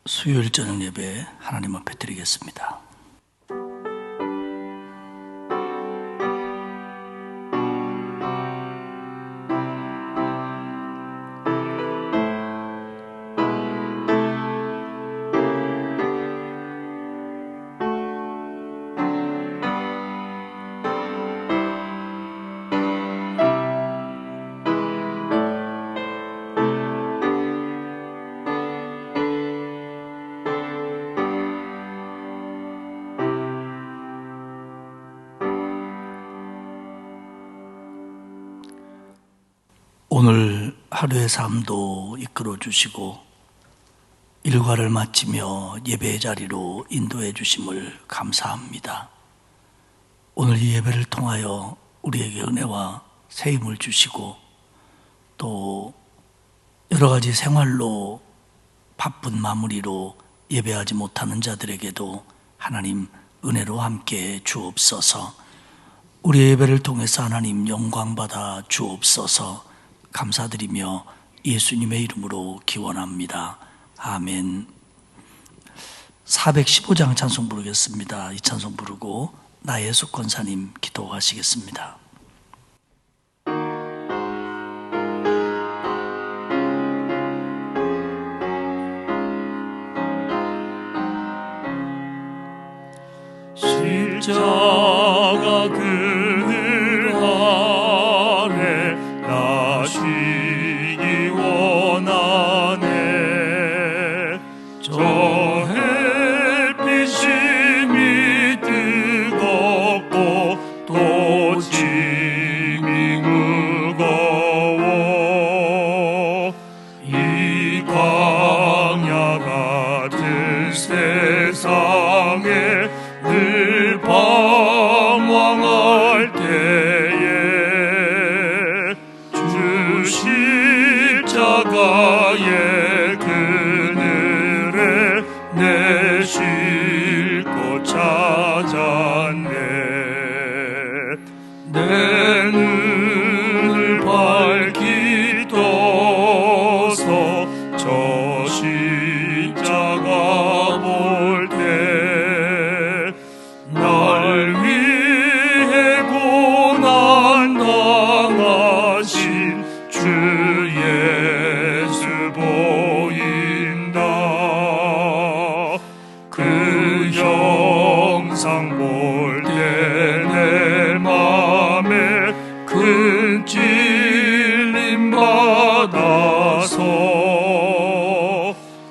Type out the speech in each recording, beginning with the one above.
수요일 저녁 예배 하나님 앞에 드리겠습니다. 오늘 하루의 삶도 이끌어 주시고 일과를 마치며 예배의 자리로 인도해 주심을 감사합니다. 오늘 이 예배를 통하여 우리에게 은혜와 새 힘을 주시고 또 여러 가지 생활로 바쁜 마무리로 예배하지 못하는 자들에게도 하나님 은혜로 함께 주옵소서. 우리의 예배를 통해서 하나님 영광받아 주옵소서. 감사드리며 예수님의 이름으로 기원합니다. 아멘. 415장 찬송 부르겠습니다. 이 찬송 부르고 나의 예수 권사님 기도하시겠습니다. 십자가 그늘 아래 나 쉬기 원하네. 저 햇빛이 뜨겁고 또 짐이 무거워. 이 광야 같은 세상에 늘 방황할 때에 주 십자가의 그늘에 내 쉴 곳 찾았네. 내 눈을 밝히 떠서 저 십자가 볼 때 날 위해 고난 당하신 주 예수 보인다. 그 영상 볼 때 내 맘에 큰 찔림 받아서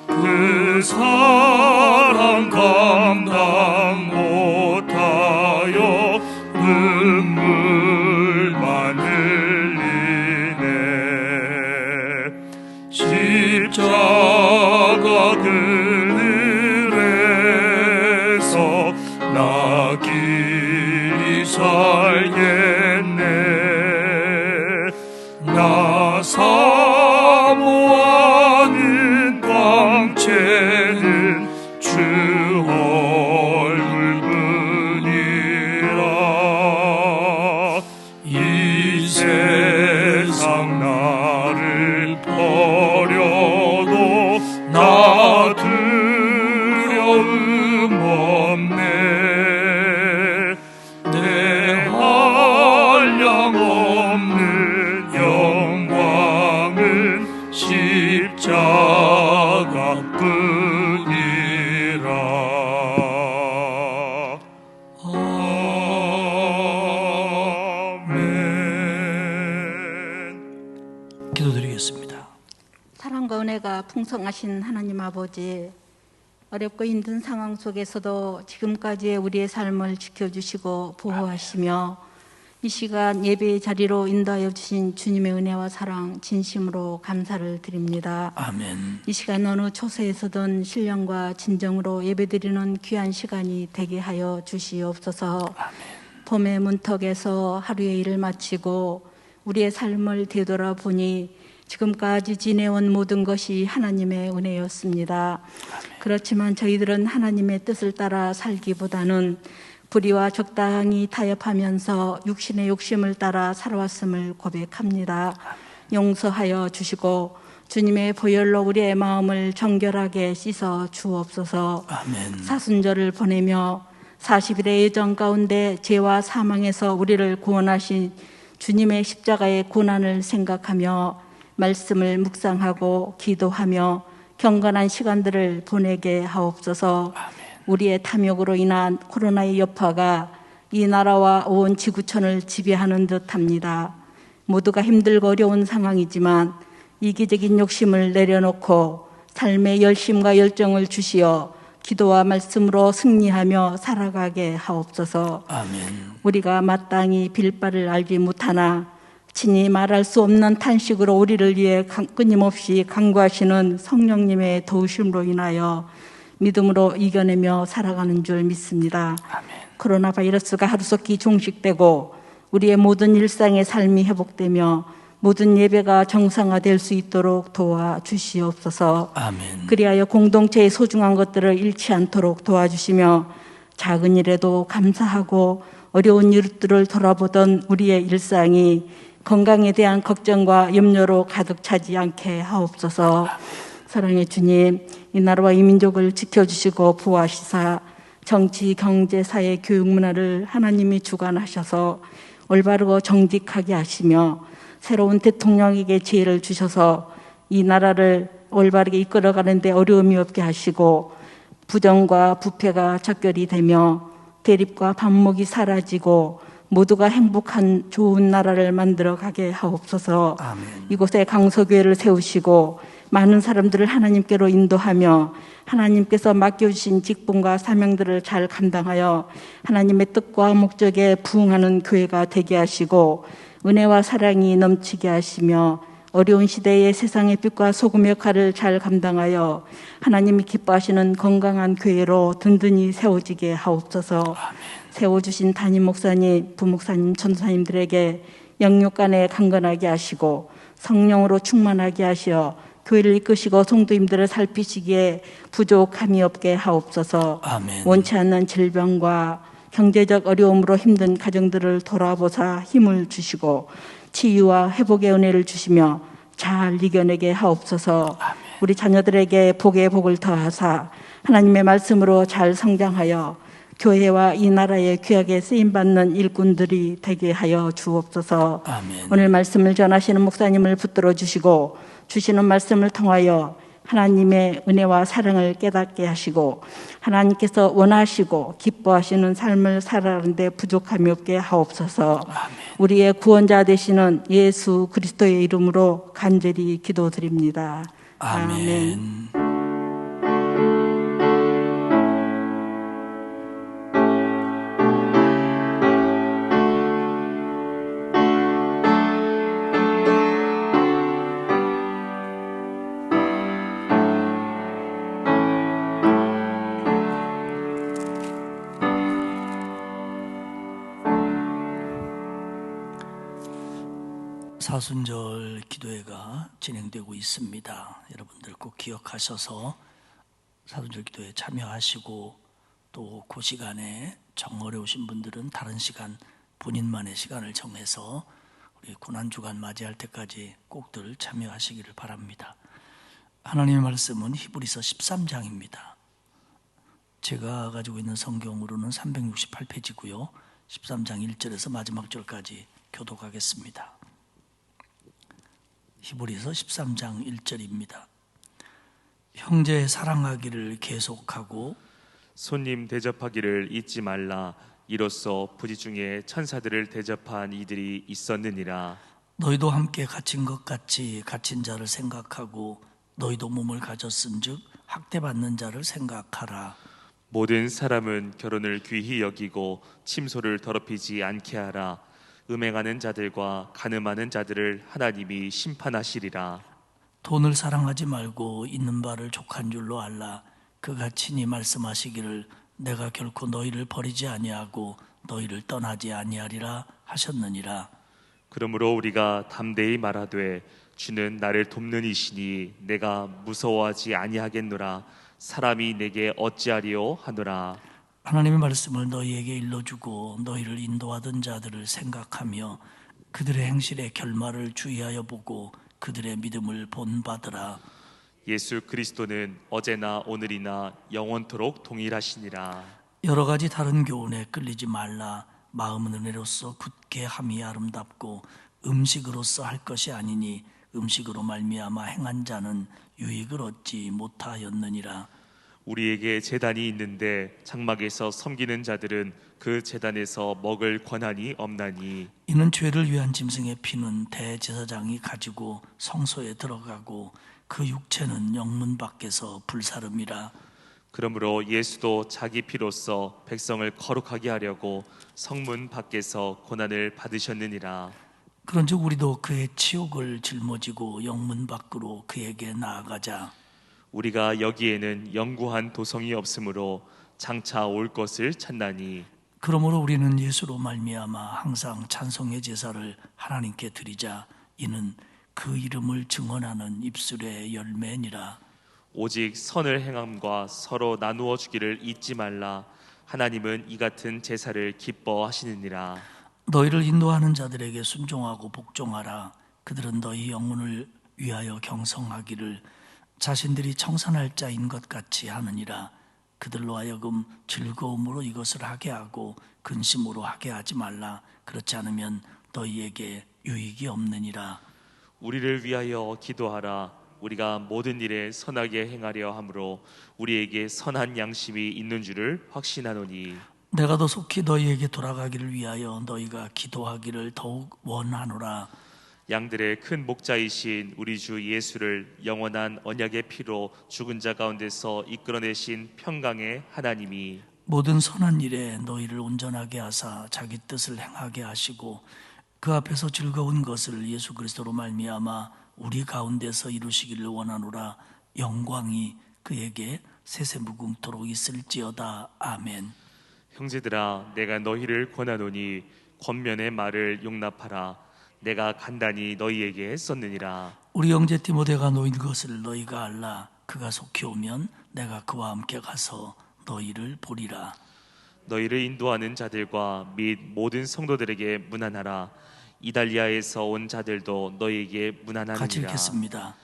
그 사랑 감당 못하여 눈물만 흘리네. 십자가 그늘에서 나 길이 살겠네. 나 사모하는 광채는 주 얼굴뿐이라. 이 세상 나를 버려도 나 두려움 없네. 내 한량 없는 영광은 십자가뿐이라. 아멘. 기도드리겠습니다. 사랑과 은혜가 풍성하신 하나님 아버지, 어렵고 힘든 상황 속에서도 지금까지의 우리의 삶을 지켜주시고 보호하시며 이 시간 예배의 자리로 인도하여 주신 주님의 은혜와 사랑 진심으로 감사를 드립니다. 아멘. 이 시간 어느 초소에서든 신령과 진정으로 예배드리는 귀한 시간이 되게 하여 주시옵소서. 아멘. 봄의 문턱에서 하루의 일을 마치고 우리의 삶을 되돌아보니 지금까지 지내온 모든 것이 하나님의 은혜였습니다. 그렇지만 저희들은 하나님의 뜻을 따라 살기보다는 불의와 적당히 타협하면서 육신의 욕심을 따라 살아왔음을 고백합니다. 용서하여 주시고 주님의 보혈로 우리의 마음을 정결하게 씻어 주옵소서. 아멘. 사순절을 보내며 40일의 예정 가운데 죄와 사망에서 우리를 구원하신 주님의 십자가의 고난을 생각하며 말씀을 묵상하고 기도하며 경건한 시간들을 보내게 하옵소서. 우리의 탐욕으로 인한 코로나의 여파가 이 나라와 온 지구촌을 지배하는 듯합니다. 모두가 힘들고 어려운 상황이지만 이기적인 욕심을 내려놓고 삶의 열심과 열정을 주시어 기도와 말씀으로 승리하며 살아가게 하옵소서. 아멘. 우리가 마땅히 빌 바를 알지 못하나 친히 말할 수 없는 탄식으로 우리를 위해 끊임없이 간구하시는 성령님의 도우심으로 인하여 믿음으로 이겨내며 살아가는 줄 믿습니다. 아멘. 코로나 바이러스가 하루속히 종식되고 우리의 모든 일상의 삶이 회복되며 모든 예배가 정상화될 수 있도록 도와주시옵소서. 아멘. 그리하여 공동체의 소중한 것들을 잃지 않도록 도와주시며 작은 일에도 감사하고 어려운 일들을 돌아보던 우리의 일상이 건강에 대한 걱정과 염려로 가득 차지 않게 하옵소서. 사랑의 주님, 이 나라와 이 민족을 지켜주시고 보호하시사 정치, 경제, 사회, 교육, 문화를 하나님이 주관하셔서 올바르고 정직하게 하시며 새로운 대통령에게 지혜를 주셔서 이 나라를 올바르게 이끌어가는 데 어려움이 없게 하시고 부정과 부패가 척결이 되며 대립과 반목이 사라지고 모두가 행복한 좋은 나라를 만들어가게 하옵소서. 아멘. 이곳에 강서교회를 세우시고 많은 사람들을 하나님께로 인도하며 하나님께서 맡겨주신 직분과 사명들을 잘 감당하여 하나님의 뜻과 목적에 부응하는 교회가 되게 하시고 은혜와 사랑이 넘치게 하시며 어려운 시대의 세상의 빛과 소금 역할을 잘 감당하여 하나님이 기뻐하시는 건강한 교회로 든든히 세워지게 하옵소서. 세워주신 담임 목사님, 부목사님, 전도사님들에게 영육간에 강건하게 하시고 성령으로 충만하게 하시어 교회를 이끄시고 성도님들을 살피시기에 부족함이 없게 하옵소서. 아멘. 원치 않는 질병과 경제적 어려움으로 힘든 가정들을 돌아보사 힘을 주시고 치유와 회복의 은혜를 주시며 잘 이겨내게 하옵소서. 아멘. 우리 자녀들에게 복의 복을 더하사 하나님의 말씀으로 잘 성장하여 교회와 이 나라의 귀하게 쓰임받는 일꾼들이 되게 하여 주옵소서. 아멘. 오늘 말씀을 전하시는 목사님을 붙들어 주시고 주시는 말씀을 통하여 하나님의 은혜와 사랑을 깨닫게 하시고 하나님께서 원하시고 기뻐하시는 삶을 살아가는 데 부족함이 없게 하옵소서. 아멘. 우리의 구원자 되시는 예수 그리스도의 이름으로 간절히 기도드립니다. 아멘. 사순절 기도회가 진행되고 있습니다. 여러분들 꼭 기억하셔서 사순절 기도회에 참여하시고 또 그 시간에 정 어려우신 분들은 다른 시간 본인만의 시간을 정해서 우리 고난주간 맞이할 때까지 꼭들 참여하시기를 바랍니다. 하나님의 말씀은 히브리서 13장입니다. 제가 가지고 있는 성경으로는 368페이지고요. 13장 1절에서 마지막 절까지 교독하겠습니다. 히브리서 13장 1절입니다. 형제 사랑하기를 계속하고 손님 대접하기를 잊지 말라. 이로써 부지 중에 천사들을 대접한 이들이 있었느니라. 너희도 함께 갇힌 것 같이 갇힌 자를 생각하고 너희도 몸을 가졌은즉 학대받는 자를 생각하라. 모든 사람은 결혼을 귀히 여기고 침소를 더럽히지 않게 하라. 음행하는 자들과 간음하는 자들을 하나님이 심판하시리라. 돈을 사랑하지 말고 있는 바를 족한 줄로 알라. 그가 친히 말씀하시기를 내가 결코 너희를 버리지 아니하고 너희를 떠나지 아니하리라 하셨느니라. 그러므로 우리가 담대히 말하되 주는 나를 돕는 이시니 내가 무서워하지 아니하겠노라. 사람이 내게 어찌하리요 하노라. 하나님의 말씀을 너희에게 일러주고 너희를 인도하던 자들을 생각하며 그들의 행실의 결말을 주의하여 보고 그들의 믿음을 본받으라. 예수 그리스도는 어제나 오늘이나 영원토록 동일하시니라. 여러 가지 다른 교훈에 끌리지 말라. 마음은 은혜로서 굳게 함이 아름답고 음식으로서 할 것이 아니니 음식으로 말미암아 행한 자는 유익을 얻지 못하였느니라. 우리에게 제단이 있는데 장막에서 섬기는 자들은 그 제단에서 먹을 권한이 없나니 이는 죄를 위한 짐승의 피는 대제사장이 가지고 성소에 들어가고 그 육체는 영문 밖에서 불사름이라. 그러므로 예수도 자기 피로써 백성을 거룩하게 하려고 성문 밖에서 고난을 받으셨느니라. 그런즉 우리도 그의 치욕을 짊어지고 영문 밖으로 그에게 나아가자. 우리가 여기에는 영구한 도성이 없으므로 장차 올 것을 찾나니 그러므로 우리는 예수로 말미암아 항상 찬송의 제사를 하나님께 드리자. 이는 그 이름을 증언하는 입술의 열매니라. 오직 선을 행함과 서로 나누어 주기를 잊지 말라. 하나님은 이 같은 제사를 기뻐하시느니라. 너희를 인도하는 자들에게 순종하고 복종하라. 그들은 너희 영혼을 위하여 경성하기를 자신들이 청산할 자인 것 같이 하느니라. 그들로 하여금 즐거움으로 이것을 하게 하고 근심으로 하게 하지 말라. 그렇지 않으면 너희에게 유익이 없느니라. 우리를 위하여 기도하라. 우리가 모든 일에 선하게 행하려 함으로 우리에게 선한 양심이 있는 줄을 확신하노니 내가 더 속히 너희에게 돌아가기를 위하여 너희가 기도하기를 더욱 원하노라. 양들의 큰 목자이신 우리 주 예수를 영원한 언약의 피로 죽은 자 가운데서 이끌어내신 평강의 하나님이 모든 선한 일에 너희를 온전하게 하사 자기 뜻을 행하게 하시고 그 앞에서 즐거운 것을 예수 그리스도로 말미암아 우리 가운데서 이루시기를 원하노라. 영광이 그에게 세세무궁토록 있을지어다. 아멘. 형제들아 내가 너희를 권하노니 권면의 말을 용납하라. 내가 간단히 너희에게 했었느니라. 우리 형제 디모데가 놓인 것을 너희가 알라. 그가 속히 오면 내가 그와 함께 가서 너희를 보리라. 너희를 인도하는 자들과 및 모든 성도들에게 문안하라. 이달리아에서 온 자들도 너희에게 문안하느니라. 같이 읽겠습니다.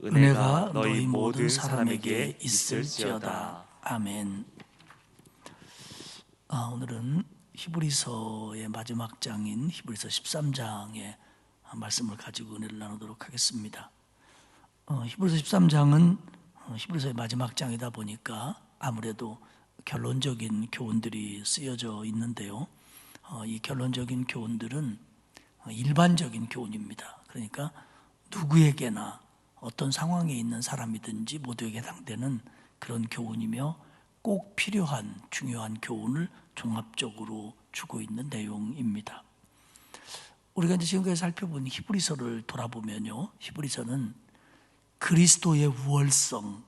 은혜가 너희 모든 사람에게 있을지어다. 아멘. 오늘은 히브리서의 마지막 장인 히브리서 13장의 말씀을 가지고 은혜를 나누도록 하겠습니다. 히브리서 13장은 히브리서의 마지막 장이다 보니까 아무래도 결론적인 교훈들이 쓰여져 있는데요. 이 결론적인 교훈들은 일반적인 교훈입니다. 그러니까 누구에게나 어떤 상황에 있는 사람이든지 모두에게 해당되는 그런 교훈이며 꼭 필요한 중요한 교훈을 종합적으로 주고 있는 내용입니다. 우리가 이제 지금까지 살펴본 히브리서를 돌아보면요, 히브리서는 그리스도의 우월성,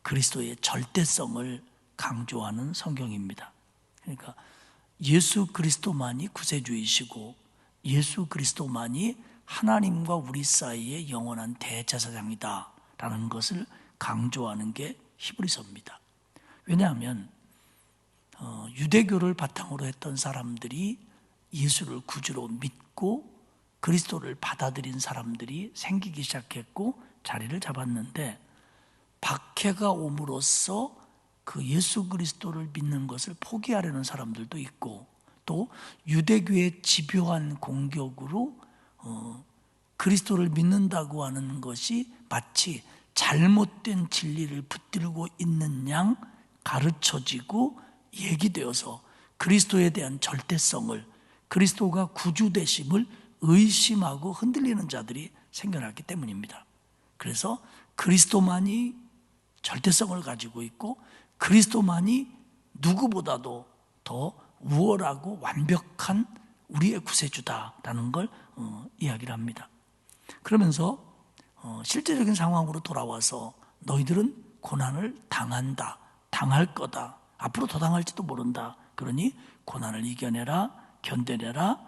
그리스도의 절대성을 강조하는 성경입니다. 그러니까 예수 그리스도만이 구세주이시고 예수 그리스도만이 하나님과 우리 사이의 영원한 대제사장이다 라는 것을 강조하는 게 히브리서입니다. 왜냐하면 유대교를 바탕으로 했던 사람들이 예수를 구주로 믿고 그리스도를 받아들인 사람들이 생기기 시작했고 자리를 잡았는데, 박해가 옴으로써 그 예수 그리스도를 믿는 것을 포기하려는 사람들도 있고, 또 유대교의 집요한 공격으로 그리스도를 믿는다고 하는 것이 마치 잘못된 진리를 붙들고 있는 양 가르쳐지고 얘기되어서 그리스도에 대한 절대성을, 그리스도가 구주 되심을 의심하고 흔들리는 자들이 생겨났기 때문입니다. 그래서 그리스도만이 절대성을 가지고 있고 그리스도만이 누구보다도 더 우월하고 완벽한 우리의 구세주다라는 걸 이야기를 합니다. 그러면서 실제적인 상황으로 돌아와서 너희들은 고난을 당한다, 당할 거다, 앞으로 더 당할지도 모른다. 그러니 고난을 이겨내라, 견뎌내라,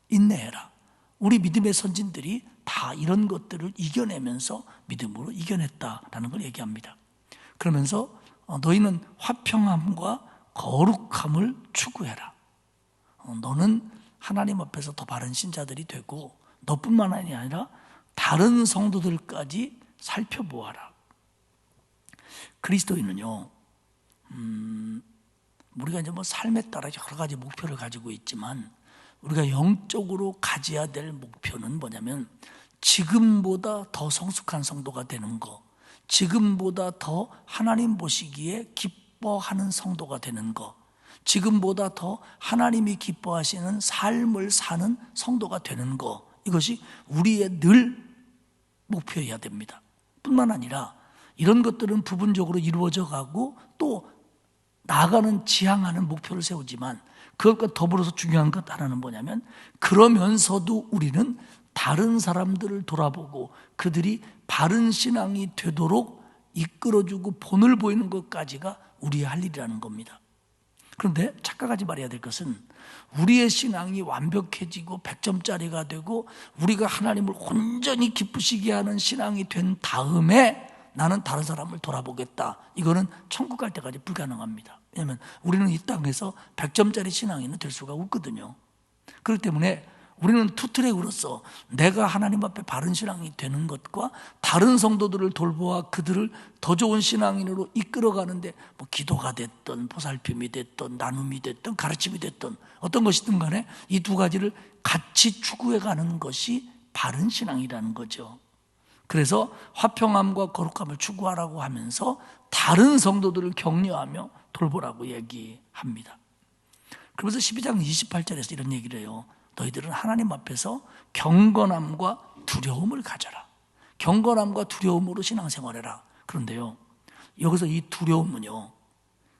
인내해라. 우리 믿음의 선진들이 다 이런 것들을 이겨내면서 믿음으로 이겨냈다라는 걸 얘기합니다. 그러면서 너희는 화평함과 거룩함을 추구해라. 너는 하나님 앞에서 더 바른 신자들이 되고 너뿐만 아니라 다른 성도들까지 살펴보아라. 그리스도인은요, 우리가 이제 뭐 삶에 따라 여러 가지 목표를 가지고 있지만 우리가 영적으로 가져야 될 목표는 뭐냐면 지금보다 더 성숙한 성도가 되는 거, 지금보다 더 하나님 보시기에 기뻐하는 성도가 되는 거, 지금보다 더 하나님이 기뻐하시는 삶을 사는 성도가 되는 거, 이것이 우리의 늘 목표여야 됩니다. 뿐만 아니라 이런 것들은 부분적으로 이루어져 가고 또 나아가는 지향하는 목표를 세우지만 그것과 더불어서 중요한 것 하나는 뭐냐면 그러면서도 우리는 다른 사람들을 돌아보고 그들이 바른 신앙이 되도록 이끌어주고 본을 보이는 것까지가 우리의 할 일이라는 겁니다. 그런데 착각하지 말아야 될 것은 우리의 신앙이 완벽해지고 100점짜리가 되고 우리가 하나님을 온전히 기쁘시게 하는 신앙이 된 다음에 나는 다른 사람을 돌아보겠다. 이거는 천국 갈 때까지 불가능합니다. 왜냐하면 우리는 이 땅에서 100점짜리 신앙인은 될 수가 없거든요. 그렇기 때문에 우리는 투트랙으로서 내가 하나님 앞에 바른 신앙이 되는 것과 다른 성도들을 돌보아 그들을 더 좋은 신앙인으로 이끌어가는데 뭐 기도가 됐든 보살핌이 됐든 나눔이 됐든 가르침이 됐든 어떤 것이든 간에 이 두 가지를 같이 추구해가는 것이 바른 신앙이라는 거죠. 그래서 화평함과 거룩함을 추구하라고 하면서 다른 성도들을 격려하며 돌보라고 얘기합니다. 그러면서 12장 28절에서 이런 얘기를 해요. 너희들은 하나님 앞에서 경건함과 두려움을 가져라. 경건함과 두려움으로 신앙생활해라. 그런데요, 여기서 이 두려움은요,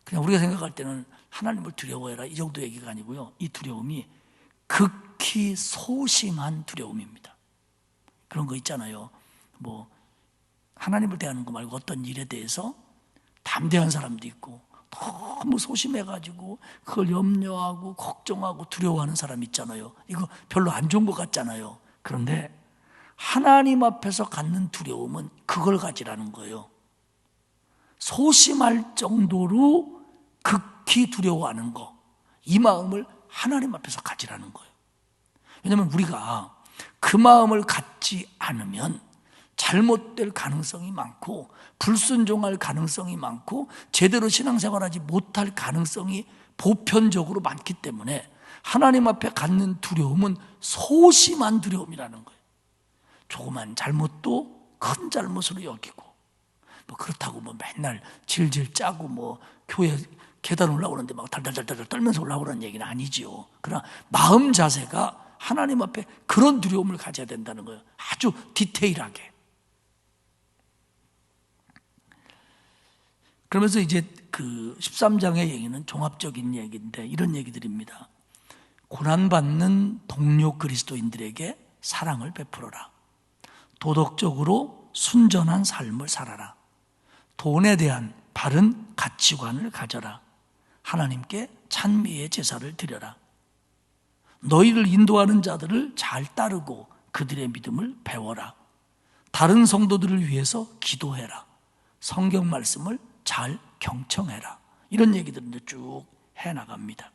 그냥 우리가 생각할 때는 하나님을 두려워해라 이 정도 얘기가 아니고요, 이 두려움이 극히 소심한 두려움입니다. 그런 거 있잖아요. 뭐 하나님을 대하는 거 말고 어떤 일에 대해서 담대한 사람도 있고 너무 소심해가지고 그걸 염려하고 걱정하고 두려워하는 사람 있잖아요. 이거 별로 안 좋은 것 같잖아요. 그런데 하나님 앞에서 갖는 두려움은 그걸 가지라는 거예요. 소심할 정도로 극히 두려워하는 거, 이 마음을 하나님 앞에서 가지라는 거예요. 왜냐하면 우리가 그 마음을 갖지 않으면 잘못될 가능성이 많고 불순종할 가능성이 많고 제대로 신앙생활하지 못할 가능성이 보편적으로 많기 때문에 하나님 앞에 갖는 두려움은 소심한 두려움이라는 거예요. 조그만 잘못도 큰 잘못으로 여기고 뭐 그렇다고 뭐 맨날 질질 짜고 뭐 교회 계단 올라오는데 막 달달달달 떨면서 올라오는 얘기는 아니지요. 그러나 마음 자세가 하나님 앞에 그런 두려움을 가져야 된다는 거예요. 아주 디테일하게. 그러면서 이제 그 13장의 얘기는 종합적인 얘기인데 이런 얘기들입니다. 고난받는 동료 그리스도인들에게 사랑을 베풀어라. 도덕적으로 순전한 삶을 살아라. 돈에 대한 바른 가치관을 가져라. 하나님께 찬미의 제사를 드려라. 너희를 인도하는 자들을 잘 따르고 그들의 믿음을 배워라. 다른 성도들을 위해서 기도해라. 성경 말씀을 잘 경청해라. 이런 얘기들을 쭉 해나갑니다.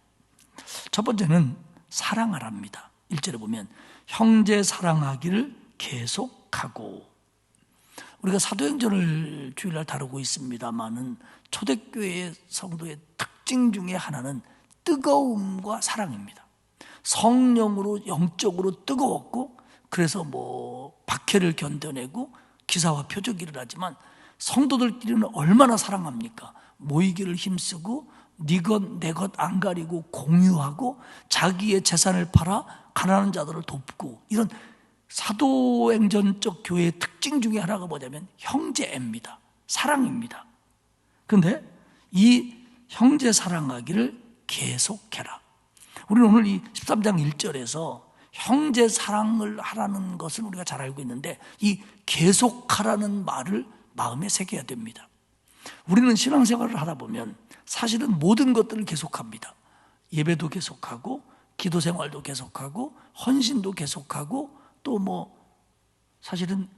첫 번째는 사랑하랍니다. 1절에 보면 형제 사랑하기를 계속하고, 우리가 사도행전을 주일날 다루고 있습니다마는 초대교회 성도의 특징 중에 하나는 뜨거움과 사랑입니다. 성령으로 영적으로 뜨거웠고 그래서 뭐 박해를 견뎌내고 기사와 표적일을 하지만 성도들끼리는 얼마나 사랑합니까? 모이기를 힘쓰고 네 것 내 것 안 가리고 공유하고 자기의 재산을 팔아 가난한 자들을 돕고, 이런 사도행전적 교회의 특징 중에 하나가 뭐냐면 형제애입니다. 사랑입니다. 그런데 이 형제 사랑하기를 계속해라. 우리는 오늘 이 13장 1절에서 형제 사랑을 하라는 것은 우리가 잘 알고 있는데 이 계속하라는 말을 마음에 새겨야 됩니다. 우리는 신앙생활을 하다 보면 사실은 모든 것들을 계속합니다. 예배도 계속하고 기도생활도 계속하고 헌신도 계속하고 또 뭐 사실은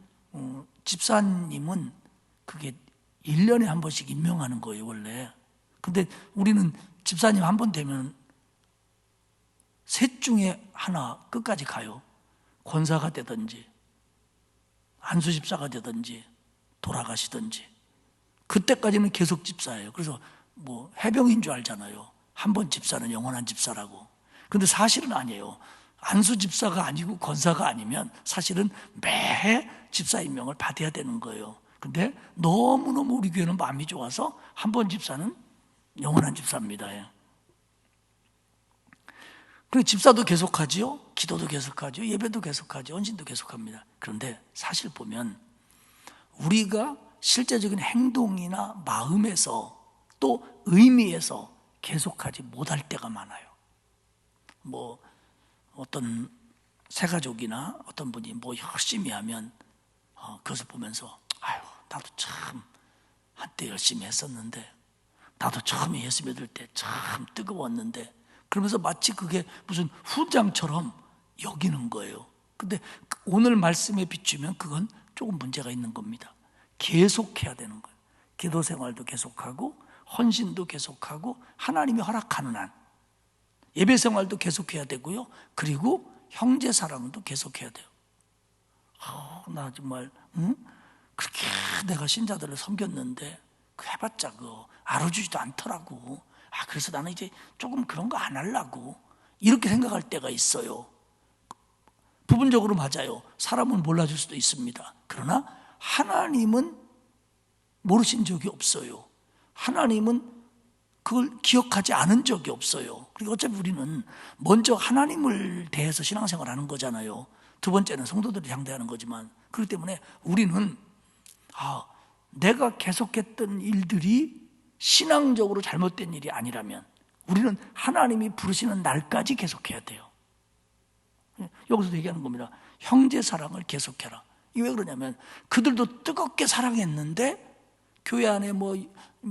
집사님은 그게 1년에 한 번씩 임명하는 거예요 원래. 근데 우리는 집사님 한 번 되면 셋 중에 하나 끝까지 가요. 권사가 되든지 안수 집사가 되든지 돌아가시든지 그때까지는 계속 집사예요. 그래서 뭐 해병인 줄 알잖아요. 한 번 집사는 영원한 집사라고. 근데 사실은 아니에요. 안수 집사가 아니고 권사가 아니면 사실은 매해 집사 임명을 받아야 되는 거예요. 근데 너무너무 우리 교회는 마음이 좋아서 한 번 집사는 영원한 집사입니다. 그리고 집사도 계속하지요. 기도도 계속하죠. 예배도 계속하죠. 헌신도 계속합니다. 그런데 사실 보면 우리가 실제적인 행동이나 마음에서 또 의미에서 계속하지 못할 때가 많아요. 뭐 어떤 새가족이나 어떤 분이 뭐 열심히 하면 그것을 보면서 아유 나도 참 한때 열심히 했었는데 나도 처음에 예수 믿을 때 참 뜨거웠는데 그러면서 마치 그게 무슨 훈장처럼 여기는 거예요. 근데 오늘 말씀에 비추면 그건 조금 문제가 있는 겁니다. 계속해야 되는 거예요. 기도 생활도 계속하고 헌신도 계속하고 하나님이 허락하는 한 예배 생활도 계속해야 되고요. 그리고 형제 사랑도 계속해야 돼요. 나 정말 그렇게 내가 신자들을 섬겼는데 그 해봤자 그거 알아주지도 않더라고. 그래서 나는 이제 조금 그런 거 안 하려고 이렇게 생각할 때가 있어요. 부분적으로 맞아요. 사람은 몰라줄 수도 있습니다. 그러나 하나님은 모르신 적이 없어요. 하나님은 그걸 기억하지 않은 적이 없어요. 그리고 어차피 우리는 먼저 하나님을 대해서 신앙생활을 하는 거잖아요. 두 번째는 성도들이 상대하는 거지만 그렇기 때문에 우리는 내가 계속했던 일들이 신앙적으로 잘못된 일이 아니라면 우리는 하나님이 부르시는 날까지 계속해야 돼요. 여기서도 얘기하는 겁니다. 형제 사랑을 계속해라. 이게 왜 그러냐면 그들도 뜨겁게 사랑했는데 교회 안에 뭐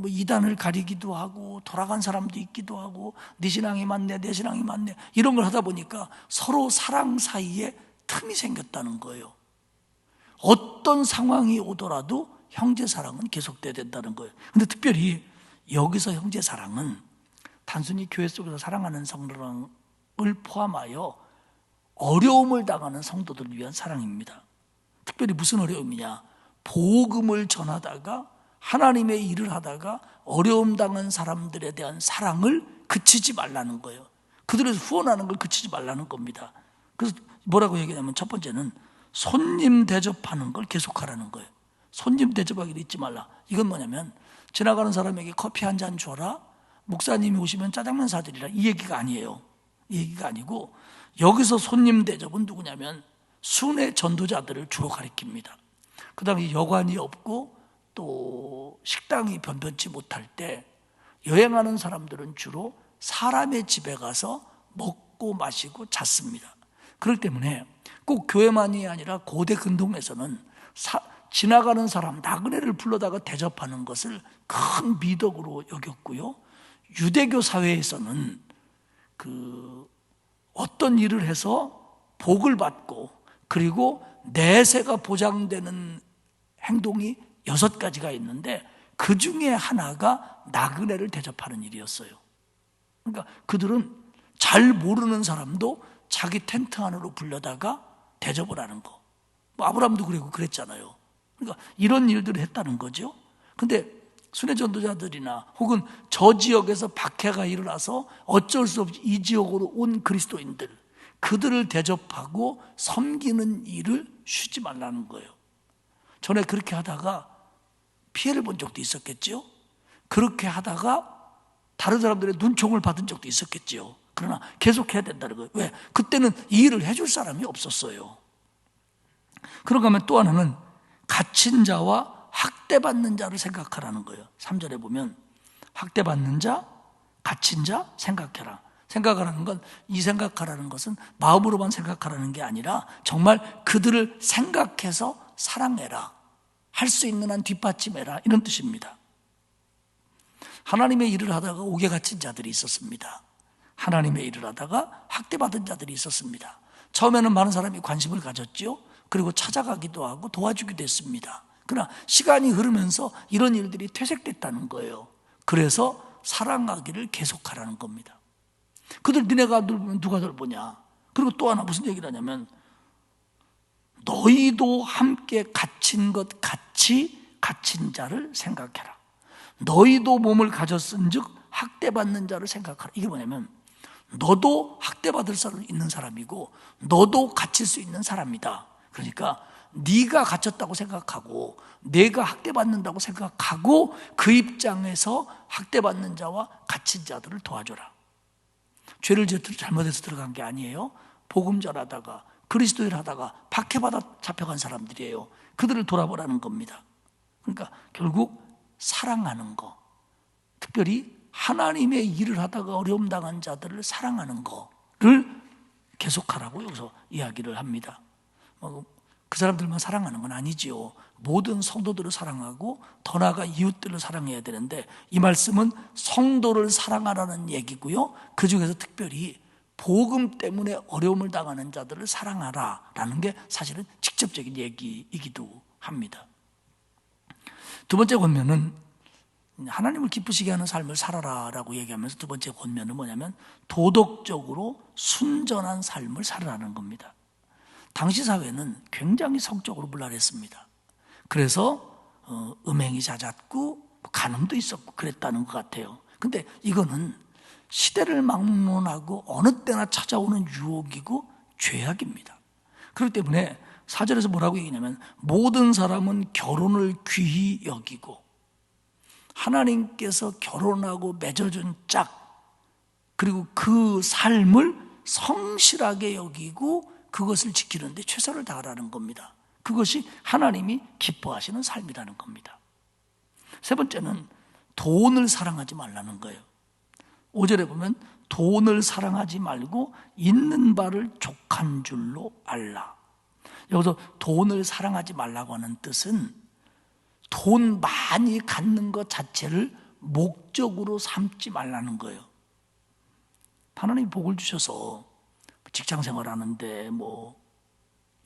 이단을 가리기도 하고 돌아간 사람도 있기도 하고 네 신앙이 맞네 내 신앙이 맞네 이런 걸 하다 보니까 서로 사랑 사이에 틈이 생겼다는 거예요. 어떤 상황이 오더라도 형제 사랑은 계속돼야 된다는 거예요. 근데 특별히 여기서 형제 사랑은 단순히 교회 속에서 사랑하는 성도를 포함하여 어려움을 당하는 성도들을 위한 사랑입니다. 특별히 무슨 어려움이냐? 복음을 전하다가 하나님의 일을 하다가 어려움 당한 사람들에 대한 사랑을 그치지 말라는 거예요. 그들에서 후원하는 걸 그치지 말라는 겁니다. 그래서 뭐라고 얘기하냐면 첫 번째는 손님 대접하는 걸 계속하라는 거예요. 손님 대접하기를 잊지 말라. 이건 뭐냐면 지나가는 사람에게 커피 한 잔 줘라, 목사님이 오시면 짜장면 사드리라, 이 얘기가 아니에요. 이 얘기가 아니고 여기서 손님 대접은 누구냐면 순회 전도자들을 주로 가리킵니다. 그 다음에 여관이 없고 또 식당이 변변치 못할 때 여행하는 사람들은 주로 사람의 집에 가서 먹고 마시고 잤습니다. 그렇기 때문에 꼭 교회만이 아니라 고대 근동에서는 지나가는 사람 나그네를 불러다가 대접하는 것을 큰 미덕으로 여겼고요. 유대교 사회에서는 어떤 일을 해서 복을 받고 그리고 내세가 보장되는 행동이 6가지가 있는데 그 중에 하나가 나그네를 대접하는 일이었어요. 그러니까 그들은 잘 모르는 사람도 자기 텐트 안으로 불려다가 대접을 하는 거. 아브라함도 그랬잖아요. 그러니까 이런 일들을 했다는 거죠. 근데 순회 전도자들이나 혹은 저 지역에서 박해가 일어나서 어쩔 수 없이 이 지역으로 온 그리스도인들, 그들을 대접하고 섬기는 일을 쉬지 말라는 거예요. 전에 그렇게 하다가 피해를 본 적도 있었겠죠. 그렇게 하다가 다른 사람들의 눈총을 받은 적도 있었겠죠. 그러나 계속해야 된다는 거예요. 왜? 그때는 이 일을 해줄 사람이 없었어요. 그런가 하면 또 하나는 갇힌 자와 학대받는 자를 생각하라는 거예요. 3절에 보면 학대받는 자, 갇힌 자 생각해라. 생각하라는 건 이 생각하라는 것은 마음으로만 생각하라는 게 아니라 정말 그들을 생각해서 사랑해라. 할 수 있는 한 뒷받침해라. 이런 뜻입니다. 하나님의 일을 하다가 옥에 갇힌 자들이 있었습니다. 하나님의 일을 하다가 학대받은 자들이 있었습니다. 처음에는 많은 사람이 관심을 가졌죠. 그리고 찾아가기도 하고 도와주기도 했습니다. 그러나 시간이 흐르면서 이런 일들이 퇴색됐다는 거예요. 그래서 사랑하기를 계속하라는 겁니다. 그들 니네가 돌보면 누가 돌보냐. 그리고 또 하나 무슨 얘기를 하냐면 너희도 함께 갇힌 것 같이 갇힌 자를 생각해라. 너희도 몸을 가졌은즉 학대받는 자를 생각하라. 이게 뭐냐면 너도 학대받을 수 있는 사람이고 너도 갇힐 수 있는 사람이다. 그러니까 네가 갇혔다고 생각하고 내가 학대받는다고 생각하고 그 입장에서 학대받는 자와 갇힌 자들을 도와줘라. 죄를 잘못해서 들어간 게 아니에요. 복음 전하다가 그리스도를 하다가 박해받아 잡혀간 사람들이에요. 그들을 돌아보라는 겁니다. 그러니까 결국 사랑하는 거, 특별히 하나님의 일을 하다가 어려움 당한 자들을 사랑하는 거를 계속하라고 여기서 이야기를 합니다. 그 사람들만 사랑하는 건 아니지요. 모든 성도들을 사랑하고 더 나아가 이웃들을 사랑해야 되는데 이 말씀은 성도를 사랑하라는 얘기고요. 그 중에서 특별히 복음 때문에 어려움을 당하는 자들을 사랑하라라는 게 사실은 직접적인 얘기이기도 합니다. 두 번째 권면은 하나님을 기쁘시게 하는 삶을 살아라라고 얘기하면서 두 번째 권면은 뭐냐면 도덕적으로 순전한 삶을 살아라는 겁니다. 당시 사회는 굉장히 성적으로 문란했습니다. 그래서 음행이 잦았고 간음도 있었고 그랬다는 것 같아요. 근데 이거는 시대를 막론하고 어느 때나 찾아오는 유혹이고 죄악입니다. 그렇기 때문에 4절에서 뭐라고 얘기냐면 모든 사람은 결혼을 귀히 여기고 하나님께서 결혼하고 맺어준 짝 그리고 그 삶을 성실하게 여기고 그것을 지키는데 최선을 다하라는 겁니다. 그것이 하나님이 기뻐하시는 삶이라는 겁니다. 세 번째는 돈을 사랑하지 말라는 거예요. 5절에 보면 돈을 사랑하지 말고 있는 바를 족한 줄로 알라. 여기서 돈을 사랑하지 말라고 하는 뜻은 돈 많이 갖는 것 자체를 목적으로 삼지 말라는 거예요. 하나님이 복을 주셔서 직장 생활하는데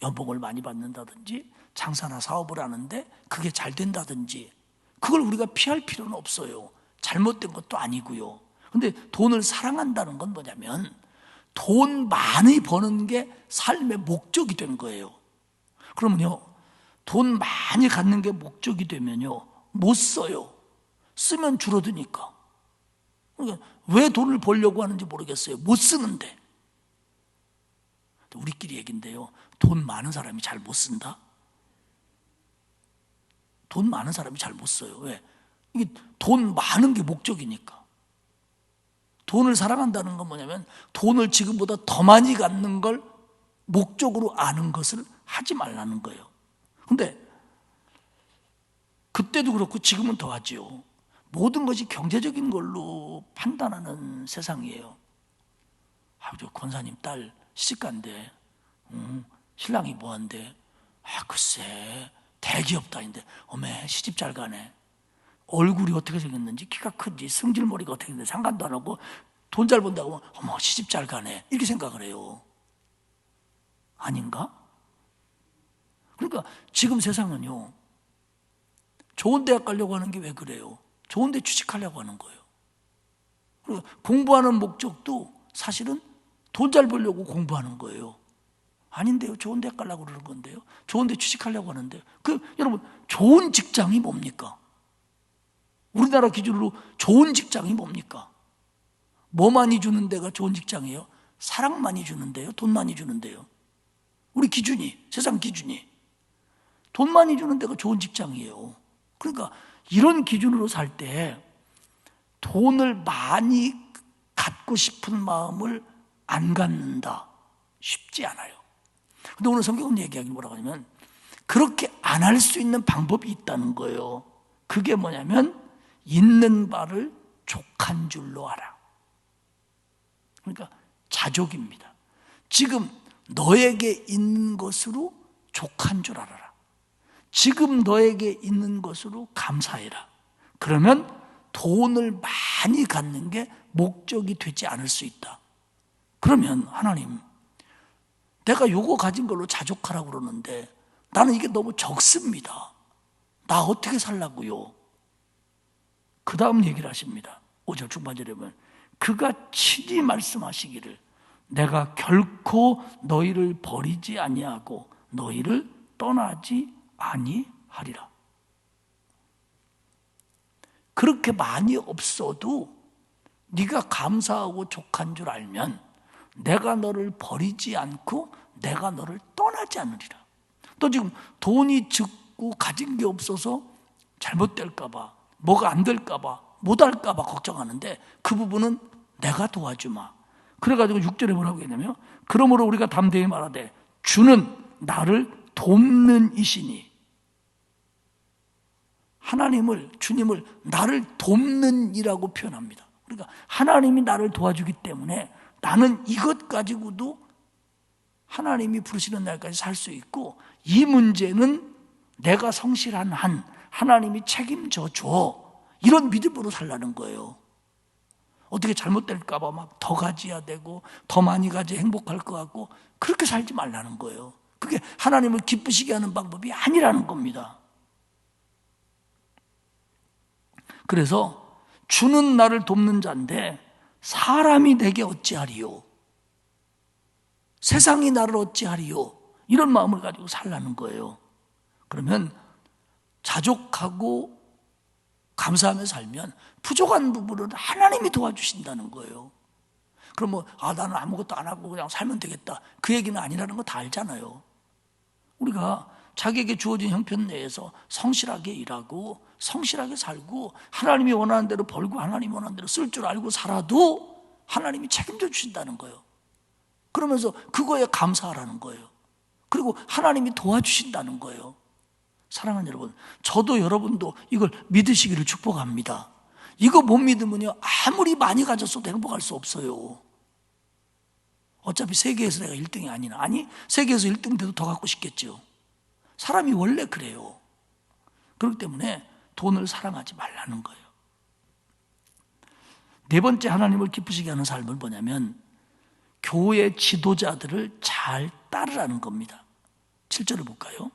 연봉을 많이 받는다든지 장사나 사업을 하는데 그게 잘 된다든지 그걸 우리가 피할 필요는 없어요. 잘못된 것도 아니고요. 근데 돈을 사랑한다는 건 뭐냐면 돈 많이 버는 게 삶의 목적이 된 거예요. 그러면요, 돈 많이 갖는 게 목적이 되면요, 못 써요. 쓰면 줄어드니까. 그러니까 왜 돈을 벌려고 하는지 모르겠어요. 못 쓰는데. 우리끼리 얘기인데요, 돈 많은 사람이 잘 못 쓴다? 돈 많은 사람이 잘 못 써요. 왜? 이게 돈 많은 게 목적이니까. 돈을 사랑한다는 건 뭐냐면 돈을 지금보다 더 많이 갖는 걸 목적으로 아는 것을 하지 말라는 거예요. 근데 그때도 그렇고 지금은 더하지요. 모든 것이 경제적인 걸로 판단하는 세상이에요. 저 권사님 딸 시집간대. 신랑이 뭐한대? 글쎄 대기업 다닌데. 어메 시집 잘 가네. 얼굴이 어떻게 생겼는지, 키가 큰지, 승질머리가 어떻게 생겼는지 상관도 안 하고 돈 잘 번다고 하면 어머 시집 잘 가네 이렇게 생각을 해요. 아닌가? 그러니까 지금 세상은요, 좋은 대학 가려고 하는 게 왜 그래요? 좋은 데 취직하려고 하는 거예요. 그리고 공부하는 목적도 사실은 돈 잘 벌려고 공부하는 거예요. 아닌데요, 좋은 대학 가려고 그러는 건데요, 좋은 데 취직하려고 하는데요. 여러분, 좋은 직장이 뭡니까? 우리나라 기준으로 좋은 직장이 뭡니까? 뭐 많이 주는 데가 좋은 직장이에요? 사랑 많이 주는데요, 돈 많이 주는데요. 우리 기준이, 세상 기준이 돈 많이 주는 데가 좋은 직장이에요. 그러니까 이런 기준으로 살 때 돈을 많이 갖고 싶은 마음을 안 갖는다, 쉽지 않아요. 근데 오늘 성경은 얘기하기 뭐라고 하냐면 그렇게 안 할 수 있는 방법이 있다는 거예요. 그게 뭐냐면 있는 바를 족한 줄로 알아. 그러니까 자족입니다. 지금 너에게 있는 것으로 족한 줄 알아라. 지금 너에게 있는 것으로 감사해라. 그러면 돈을 많이 갖는 게 목적이 되지 않을 수 있다. 그러면 하나님, 내가 요거 가진 걸로 자족하라고 그러는데 나는 이게 너무 적습니다. 나 어떻게 살라고요? 그 다음 얘기를 하십니다. 5절 중반절에 보면 그가 친히 말씀하시기를 내가 결코 너희를 버리지 아니하고 너희를 떠나지 아니하리라. 그렇게 많이 없어도 네가 감사하고 족한 줄 알면 내가 너를 버리지 않고 내가 너를 떠나지 않으리라. 또 지금 돈이 적고 가진 게 없어서 잘못될까 봐, 뭐가 안 될까 봐, 못할까 봐 걱정하는데 그 부분은 내가 도와주마. 그래가지고 6절에 뭐라고 했냐면 그러므로 우리가 담대히 말하되 주는 나를 돕는 이시니, 하나님을, 주님을 나를 돕는 이라고 표현합니다. 그러니까 하나님이 나를 도와주기 때문에 나는 이것 가지고도 하나님이 부르시는 날까지 살 수 있고, 이 문제는 내가 성실한 한 하나님이 책임져 줘, 이런 믿음으로 살라는 거예요. 어떻게 잘못될까 봐 막 더 가져야 되고 더 많이 가져야 행복할 것 같고 그렇게 살지 말라는 거예요. 그게 하나님을 기쁘시게 하는 방법이 아니라는 겁니다. 그래서 주는 나를 돕는 자인데 사람이 내게 어찌하리요, 세상이 나를 어찌하리요, 이런 마음을 가지고 살라는 거예요. 그러면 자족하고 감사하며 살면 부족한 부분을 하나님이 도와주신다는 거예요. 그럼 뭐 나는 아무것도 안 하고 그냥 살면 되겠다, 그 얘기는 아니라는 거 다 알잖아요. 우리가 자기에게 주어진 형편 내에서 성실하게 일하고 성실하게 살고 하나님이 원하는 대로 벌고 하나님이 원하는 대로 쓸 줄 알고 살아도 하나님이 책임져 주신다는 거예요. 그러면서 그거에 감사하라는 거예요. 그리고 하나님이 도와주신다는 거예요. 사랑하는 여러분, 저도 여러분도 이걸 믿으시기를 축복합니다. 이거 못 믿으면요, 아무리 많이 가졌어도 행복할 수 없어요. 어차피 세계에서 내가 1등이 아니나, 아니 세계에서 1등 돼도 더 갖고 싶겠죠. 사람이 원래 그래요. 그렇기 때문에 돈을 사랑하지 말라는 거예요. 네 번째 하나님을 기쁘시게 하는 삶은 뭐냐면 교회 지도자들을 잘 따르라는 겁니다. 7절을 볼까요?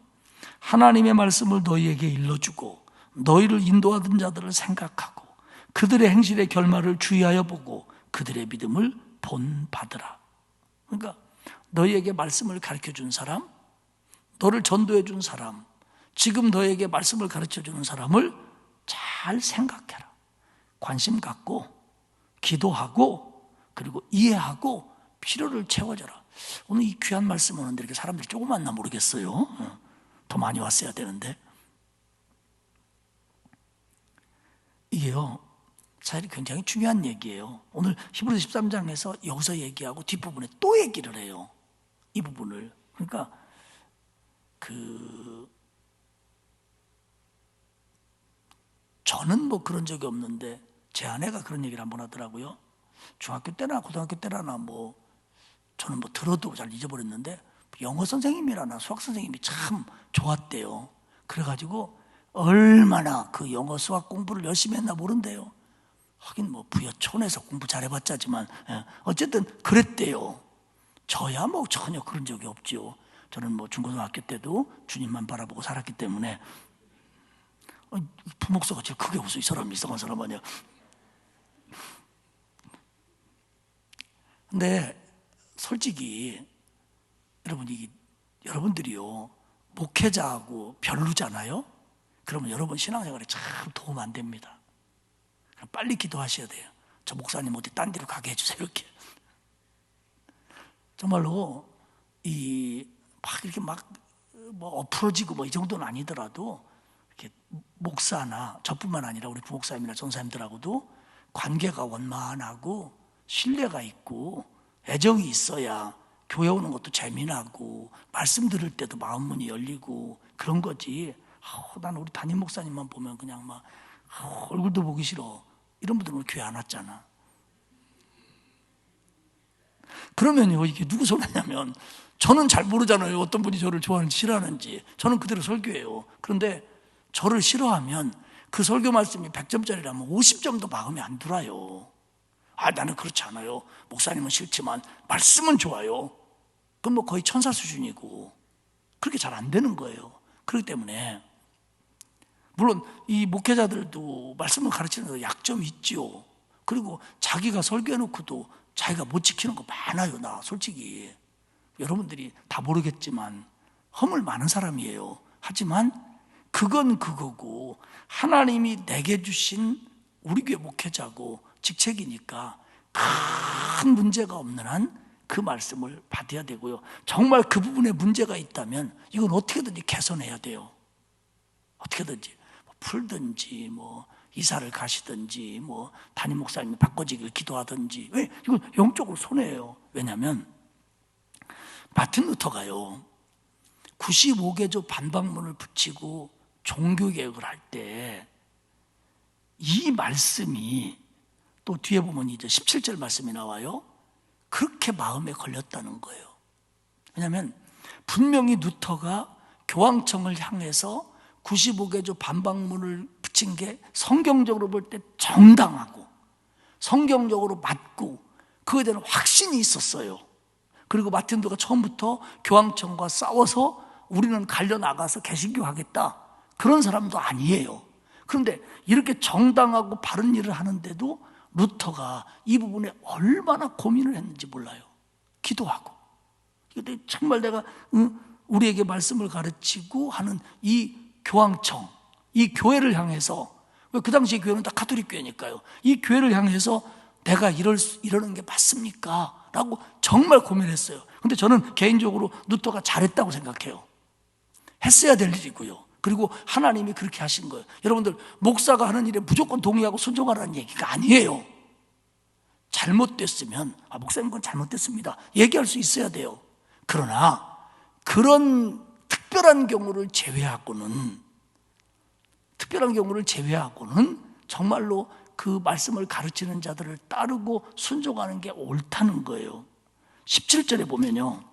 하나님의 말씀을 너희에게 일러주고 너희를 인도하던 자들을 생각하고 그들의 행실의 결말을 주의하여 보고 그들의 믿음을 본받으라. 그러니까 너희에게 말씀을 가르쳐 준 사람, 너를 전도해 준 사람, 지금 너에게 말씀을 가르쳐 주는 사람을 잘 생각해라. 관심 갖고 기도하고 그리고 이해하고 필요를 채워줘라. 오늘 이 귀한 말씀 오는데 이렇게 사람들이 조금 왔나 모르겠어요. 더 많이 왔어야 되는데. 이게요, 사실 굉장히 중요한 얘기예요. 오늘 히브리서 13장에서 여기서 얘기하고 뒷부분에 또 얘기를 해요. 이 부분을. 그러니까 저는 뭐 그런 적이 없는데 제 아내가 그런 얘기를 한번 하더라고요. 중학교 때나 고등학교 때나 뭐 저는 뭐 들어도 잘 잊어버렸는데 영어 선생님이라나 수학 선생님이 참 좋았대요. 그래가지고 얼마나 그 영어 수학 공부를 열심히 했나 모른대요. 하긴 뭐 부여촌에서 공부 잘해봤자지만 어쨌든 그랬대요. 저야 뭐 전혀 그런 적이 없죠. 저는 뭐 중고등학교 때도 주님만 바라보고 살았기 때문에 부목사가 제일 크게 웃어. 이 사람 이상한 사람 아니야. 근데 솔직히 여러분들이요, 목회자하고 별로잖아요. 그러면 여러분 신앙생활에 참 도움 안 됩니다. 빨리 기도하셔야 돼요. 저 목사님 어디 딴 데로 가게 해주세요. 이렇게 정말로 이렇게 뭐 엎어지고 뭐 이 정도는 아니더라도 이렇게 목사나 저뿐만 아니라 우리 부목사님이나 전사님들하고도 관계가 원만하고 신뢰가 있고 애정이 있어야 교회 오는 것도 재미나고 말씀 들을 때도 마음 문이 열리고 그런 거지. 난 우리 담임 목사님만 보면 그냥 막 얼굴도 보기 싫어, 이런 분들은 교회 안 왔잖아. 그러면요, 이게 누구 손해냐면 저는 잘 모르잖아요. 어떤 분이 저를 좋아하는지 싫어하는지. 저는 그대로 설교해요. 그런데 저를 싫어하면 그 설교 말씀이 100점짜리라면 50점도 마음에 안 들어요. 나는 그렇지 않아요. 목사님은 싫지만 말씀은 좋아요. 그럼 뭐 거의 천사 수준이고 그렇게 잘 안 되는 거예요. 그렇기 때문에 물론 이 목회자들도 말씀을 가르치는 데 약점이 있죠. 그리고 자기가 설교해놓고도 자기가 못 지키는 거 많아요. 나 솔직히 여러분들이 다 모르겠지만 허물 많은 사람이에요. 하지만 그건 그거고 하나님이 내게 주신 우리 교회 목회자고 직책이니까 큰 문제가 없는 한 그 말씀을 받아야 되고요. 정말 그 부분에 문제가 있다면 이건 어떻게든지 개선해야 돼요. 어떻게든지 풀든지 이사를 가시든지 담임 목사님이 바꿔지길 기도하든지. 왜? 이건 영적으로 손해예요. 왜냐하면 마틴 루터가요 95개조 반박문을 붙이고 종교개혁을 할 때 이 말씀이 또 뒤에 보면 이제 17절 말씀이 나와요. 그렇게 마음에 걸렸다는 거예요. 왜냐하면 분명히 루터가 교황청을 향해서 95개조 반박문을 붙인 게 성경적으로 볼 때 정당하고 성경적으로 맞고 그거에 대한 확신이 있었어요. 그리고 마틴 루터가 처음부터 교황청과 싸워서 우리는 갈려나가서 개신교 하겠다 그런 사람도 아니에요. 그런데 이렇게 정당하고 바른 일을 하는데도 루터가 이 부분에 얼마나 고민을 했는지 몰라요. 기도하고. 근데 정말 내가 우리에게 말씀을 가르치고 하는 이 교황청, 이 교회를 향해서, 그 당시에 교회는 다 가톨릭 교회니까요. 이 교회를 향해서 내가 이러는 게 맞습니까? 라고 정말 고민했어요. 근데 저는 개인적으로 루터가 잘했다고 생각해요. 했어야 될 일이고요. 그리고 하나님이 그렇게 하신 거예요. 여러분들, 목사가 하는 일에 무조건 동의하고 순종하라는 얘기가 아니에요. 잘못됐으면 목사님 그건 잘못됐습니다 얘기할 수 있어야 돼요. 그러나 그런 특별한 경우를 제외하고는 정말로 그 말씀을 가르치는 자들을 따르고 순종하는 게 옳다는 거예요. 17절에 보면요,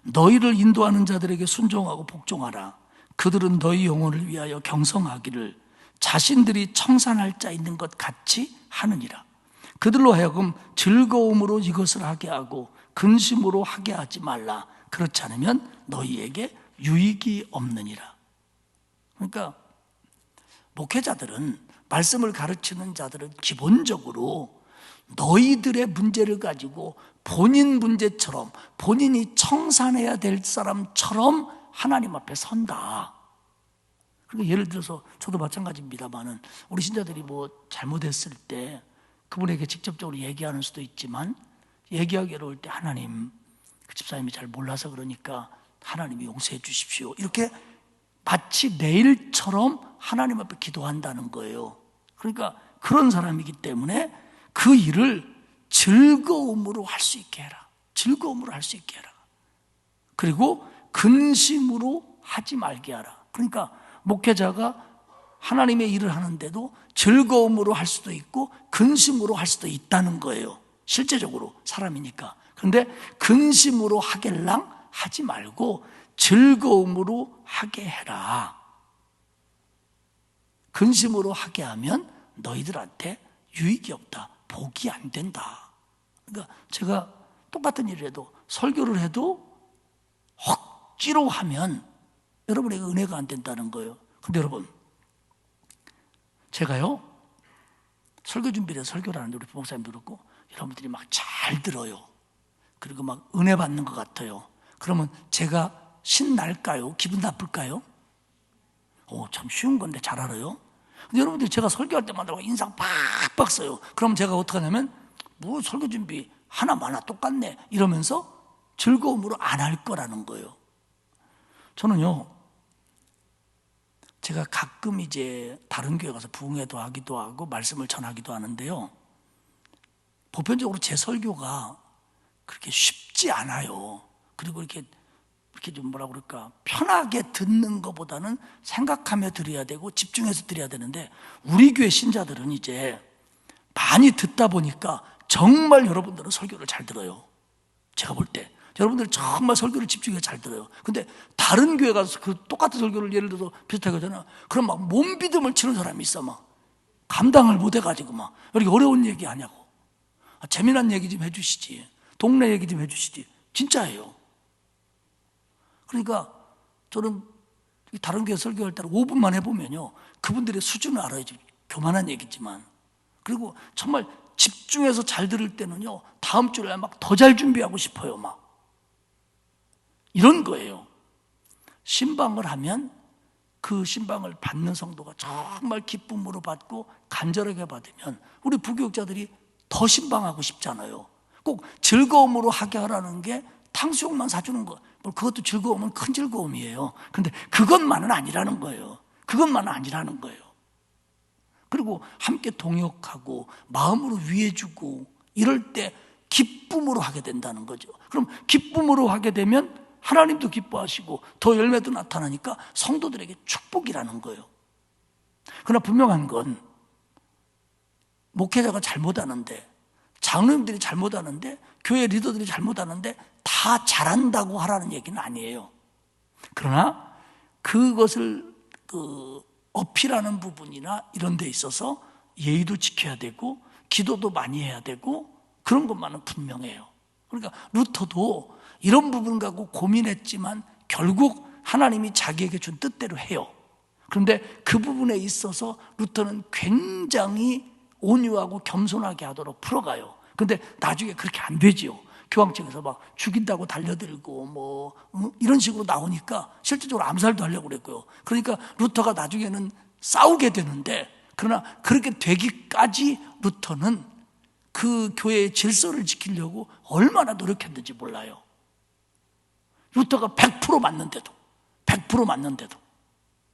너희를 인도하는 자들에게 순종하고 복종하라. 그들은 너희 영혼을 위하여 경성하기를 자신들이 청산할 자 있는 것 같이 하느니라. 그들로 하여금 즐거움으로 이것을 하게 하고 근심으로 하게 하지 말라. 그렇지 않으면 너희에게 유익이 없느니라. 그러니까 목회자들은, 말씀을 가르치는 자들은 기본적으로 너희들의 문제를 가지고 본인 문제처럼, 본인이 청산해야 될 사람처럼 하나님 앞에 선다. 그러니까 예를 들어서 저도 마찬가지입니다만은 우리 신자들이 잘못했을 때 그분에게 직접적으로 얘기하는 수도 있지만, 얘기하기 어려울 때 하나님, 그 집사님이 잘 몰라서 그러니까 하나님이 용서해 주십시오, 이렇게 마치 내 일처럼 하나님 앞에 기도한다는 거예요. 그러니까 그런 사람이기 때문에 그 일을 즐거움으로 할 수 있게 해라. 즐거움으로 할 수 있게 해라. 그리고 근심으로 하지 말게 하라. 그러니까 목회자가 하나님의 일을 하는데도 즐거움으로 할 수도 있고 근심으로 할 수도 있다는 거예요. 실제적으로 사람이니까. 그런데 근심으로 하길랑 하지 말고 즐거움으로 하게 해라. 근심으로 하게 하면 너희들한테 유익이 없다. 복이 안 된다. 그러니까 제가 똑같은 일을 해도, 설교를 해도 억지로 하면 여러분에게 은혜가 안 된다는 거예요. 근데 여러분, 제가요 설교 준비를 해서 설교를 하는데 우리 부목사님도 그렇고 여러분들이 막 잘 들어요. 그리고 막 은혜 받는 것 같아요. 그러면 제가 신날까요? 기분 나쁠까요? 참 쉬운 건데 잘 알아요. 근데 여러분들이 제가 설교할 때마다 인상 팍팍 써요. 그럼 제가 어떻게 하냐면 설교 준비 하나마나 똑같네 이러면서 즐거움으로 안 할 거라는 거예요. 저는요, 제가 가끔 이제 다른 교회 가서 부흥회도 하기도 하고 말씀을 전하기도 하는데요, 보편적으로 제 설교가 그렇게 쉽지 않아요. 그리고 이렇게 좀 편하게 듣는 것보다는 생각하며 들어야 되고 집중해서 들어야 되는데, 우리 교회 신자들은 이제 많이 듣다 보니까 정말 여러분들은 설교를 잘 들어요. 제가 볼 때 여러분들 정말 설교를 집중해서 잘 들어요. 근데 다른 교회 가서 그 똑같은 설교를 예를 들어서 비슷하게 하잖아. 그럼 막 몸비듬을 치는 사람이 있어. 막 감당을 못 해가지고 막 이렇게 어려운 얘기 하냐고. 재미난 얘기 좀 해주시지. 동네 얘기 좀 해주시지. 진짜예요. 그러니까 저는 다른 교회 설교할 때는 5분만 해보면요, 그분들의 수준을 알아요. 교만한 얘기지만. 그리고 정말 집중해서 잘 들을 때는요, 다음 주에 막 더 잘 준비하고 싶어요. 막 이런 거예요. 신방을 하면 그 신방을 받는 성도가 정말 기쁨으로 받고 간절하게 받으면 우리 부교육자들이 더 신방하고 싶잖아요. 꼭 즐거움으로 하게 하라는 게 탕수육만 사주는 거, 그것도 즐거움은 큰 즐거움이에요. 근데 그것만은 아니라는 거예요. 그것만은 아니라는 거예요. 그리고 함께 동역하고 마음으로 위해주고 이럴 때 기쁨으로 하게 된다는 거죠. 그럼 기쁨으로 하게 되면 하나님도 기뻐하시고 더 열매도 나타나니까 성도들에게 축복이라는 거예요. 그러나 분명한 건 목회자가 잘못하는데, 장로님들이 잘못하는데, 교회 리더들이 잘못하는데 다 잘한다고 하라는 얘기는 아니에요. 그러나 그것을 어필하는 부분이나 이런 데 있어서 예의도 지켜야 되고 기도도 많이 해야 되고 그런 것만은 분명해요. 그러니까 루터도 이런 부분 갖고 고민했지만 결국 하나님이 자기에게 준 뜻대로 해요. 그런데 그 부분에 있어서 루터는 굉장히 온유하고 겸손하게 하도록 풀어가요. 근데 나중에 그렇게 안 되지요. 교황청에서 막 죽인다고 달려들고 이런 식으로 나오니까 실질적으로 암살도 하려고 그랬고요. 그러니까 루터가 나중에는 싸우게 되는데, 그러나 그렇게 되기까지 루터는 그 교회의 질서를 지키려고 얼마나 노력했는지 몰라요. 루터가 100% 맞는데도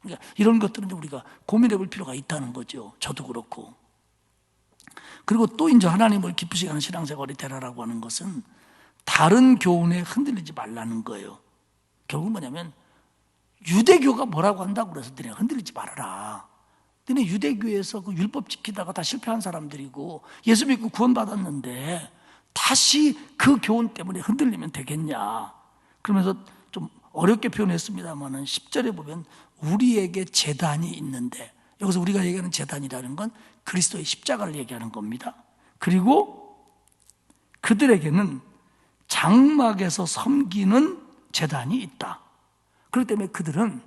그러니까 이런 것들은 우리가 고민해 볼 필요가 있다는 거죠. 저도 그렇고. 그리고 또 이제 하나님을 기쁘시게 하는 신앙생활이 되라라고 하는 것은 다른 교훈에 흔들리지 말라는 거예요. 결국 뭐냐면 유대교가 뭐라고 한다고 그래서 너네 흔들리지 말아라. 너네 유대교에서 그 율법 지키다가 다 실패한 사람들이고 예수 믿고 구원받았는데 다시 그 교훈 때문에 흔들리면 되겠냐. 그러면서 좀 어렵게 표현했습니다만은 10절에 보면 우리에게 제단이 있는데, 여기서 우리가 얘기하는 제단이라는 건 그리스도의 십자가를 얘기하는 겁니다. 그리고 그들에게는 장막에서 섬기는 제단이 있다. 그렇기 때문에 그들은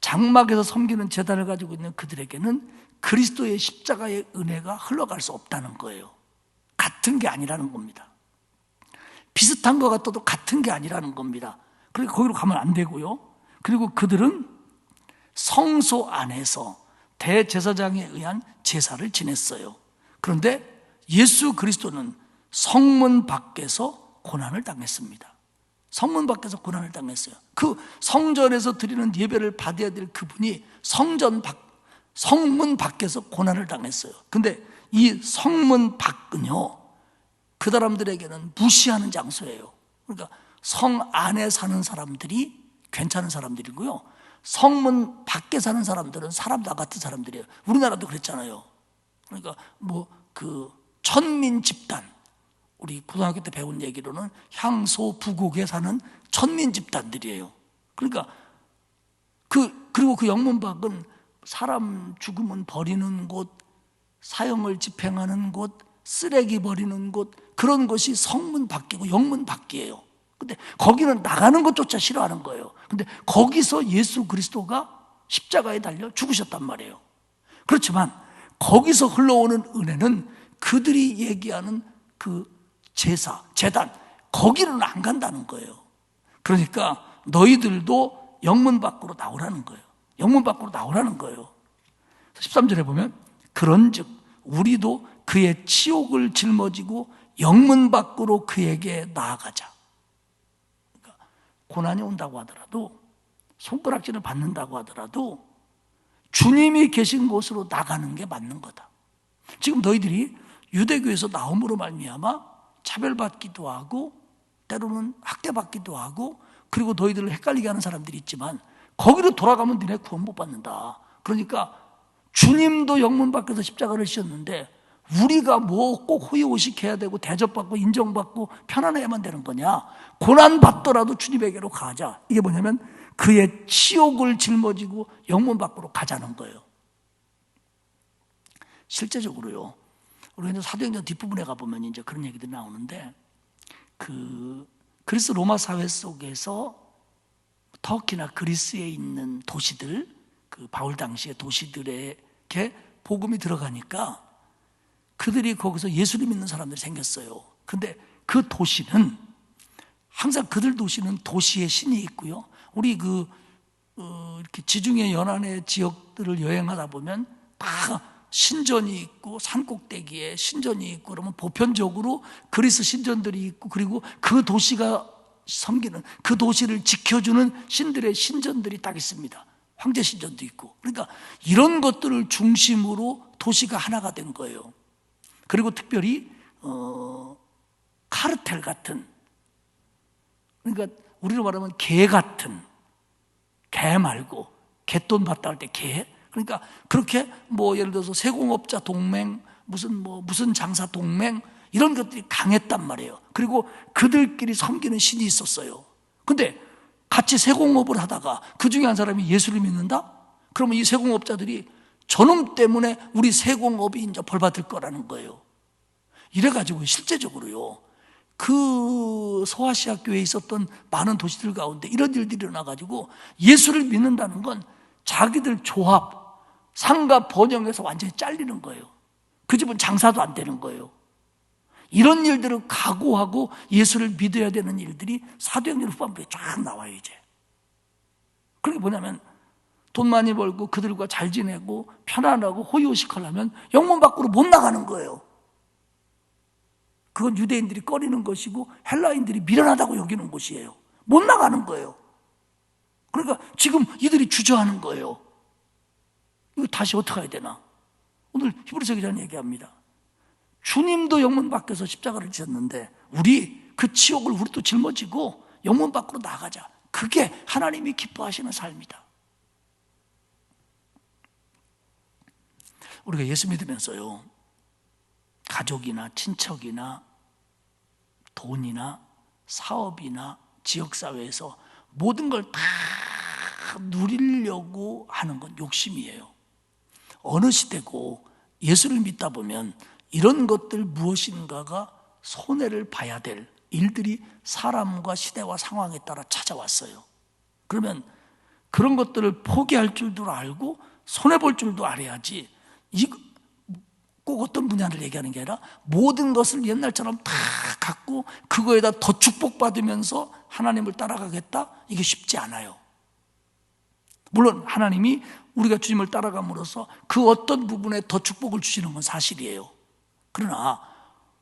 장막에서 섬기는 제단을 가지고 있는 그들에게는 그리스도의 십자가의 은혜가 흘러갈 수 없다는 거예요. 같은 게 아니라는 겁니다. 비슷한 것 같아도 같은 게 아니라는 겁니다. 그러니까 거기로 가면 안 되고요. 그리고 그들은 성소 안에서 대제사장에 의한 제사를 지냈어요. 그런데 예수 그리스도는 성문 밖에서 고난을 당했습니다. 성문 밖에서 고난을 당했어요. 그 성전에서 드리는 예배를 받아야 될 그분이 성문 밖에서 고난을 당했어요. 근데 이 성문 밖은요, 그 사람들에게는 무시하는 장소예요. 그러니까 성 안에 사는 사람들이 괜찮은 사람들이고요, 성문 밖에 사는 사람들은 사람 다 같은 사람들이에요. 우리나라도 그랬잖아요. 그러니까 천민 집단, 우리 고등학교 때 배운 얘기로는 향소 부곡에 사는 천민 집단들이에요. 그러니까 그리고 그 영문밖은 사람 죽으면 버리는 곳, 사형을 집행하는 곳, 쓰레기 버리는 곳, 그런 것이 성문 밖이고 영문 밖이에요. 근데 거기는 나가는 것조차 싫어하는 거예요. 근데 거기서 예수 그리스도가 십자가에 달려 죽으셨단 말이에요. 그렇지만 거기서 흘러오는 은혜는 그들이 얘기하는 그 제단, 거기는 안 간다는 거예요. 그러니까 너희들도 영문 밖으로 나오라는 거예요. 영문 밖으로 나오라는 거예요. 13절에 보면 그런즉 우리도 그의 치욕을 짊어지고 영문 밖으로 그에게 나아가자. 그러니까 고난이 온다고 하더라도, 손가락질을 받는다고 하더라도 주님이 계신 곳으로 나가는 게 맞는 거다. 지금 너희들이 유대교에서 나옴으로 말미암아 차별받기도 하고 때로는 학대받기도 하고, 그리고 너희들을 헷갈리게 하는 사람들이 있지만 거기로 돌아가면 너네 구원 못 받는다. 그러니까 주님도 영문 밖에서 십자가를 지셨는데 우리가 뭐 꼭 호의호식해야 되고 대접받고 인정받고 편안해야만 되는 거냐? 고난받더라도 주님에게로 가자. 이게 뭐냐면 그의 치욕을 짊어지고 영문 밖으로 가자는 거예요. 실제적으로요, 우리 이제 사도행전 뒷부분에 가보면 이제 그런 얘기들이 나오는데, 그리스 로마 사회 속에서 터키나 그리스에 있는 도시들, 그 바울 당시의 도시들에게 복음이 들어가니까 그들이 거기서 예수를 믿는 사람들이 생겼어요. 근데 그 도시는 항상 그들 도시는 도시의 신이 있고요. 우리 이렇게 지중해 연안의 지역들을 여행하다 보면 다 신전이 있고 산꼭대기에 신전이 있고 그러면 보편적으로 그리스 신전들이 있고 그리고 그 도시가 섬기는 그 도시를 지켜주는 신들의 신전들이 딱 있습니다. 황제 신전도 있고. 그러니까 이런 것들을 중심으로 도시가 하나가 된 거예요. 그리고 특별히 카르텔 같은, 그러니까 우리로 말하면 개 같은, 개 말고 개돈 받다 할 때 개. 그러니까 그렇게 뭐 예를 들어서 세공업자 동맹, 무슨 장사 동맹 이런 것들이 강했단 말이에요. 그리고 그들끼리 섬기는 신이 있었어요. 근데 같이 세공업을 하다가 그 중에 한 사람이 예수를 믿는다? 그러면 이 세공업자들이 저놈 때문에 우리 세공업이 이제 벌받을 거라는 거예요. 이래가지고 실제적으로요, 그 소아시아 교회에 있었던 많은 도시들 가운데 이런 일들이 일어나가지고 예수를 믿는다는 건 자기들 조합, 상가 번영에서 완전히 잘리는 거예요. 그 집은 장사도 안 되는 거예요. 이런 일들을 각오하고 예수를 믿어야 되는 일들이 사도행전 후반부에 쫙 나와요, 이제. 그게 뭐냐면 돈 많이 벌고 그들과 잘 지내고 편안하고 호의호식하려면 영문 밖으로 못 나가는 거예요. 그건 유대인들이 꺼리는 것이고 헬라인들이 미련하다고 여기는 곳이에요. 못 나가는 거예요. 그러니까 지금 이들이 주저하는 거예요. 이거 다시 어떻게 해야 되나? 오늘 히브리서 기자는 얘기합니다. 주님도 영문 밖에서 십자가를 지셨는데 우리 그 치욕을 우리도 짊어지고 영문 밖으로 나가자. 그게 하나님이 기뻐하시는 삶이다. 우리가 예수 믿으면서요, 가족이나 친척이나 돈이나 사업이나 지역사회에서 모든 걸 다 누리려고 하는 건 욕심이에요. 어느 시대고 예수를 믿다 보면 이런 것들 무엇인가가 손해를 봐야 될 일들이 사람과 시대와 상황에 따라 찾아왔어요. 그러면 그런 것들을 포기할 줄도 알고 손해볼 줄도 알아야지, 꼭 어떤 분야를 얘기하는 게 아니라 모든 것을 옛날처럼 다 갖고 그거에다 더 축복받으면서 하나님을 따라가겠다? 이게 쉽지 않아요. 물론 하나님이 우리가 주님을 따라감으로써 그 어떤 부분에 더 축복을 주시는 건 사실이에요. 그러나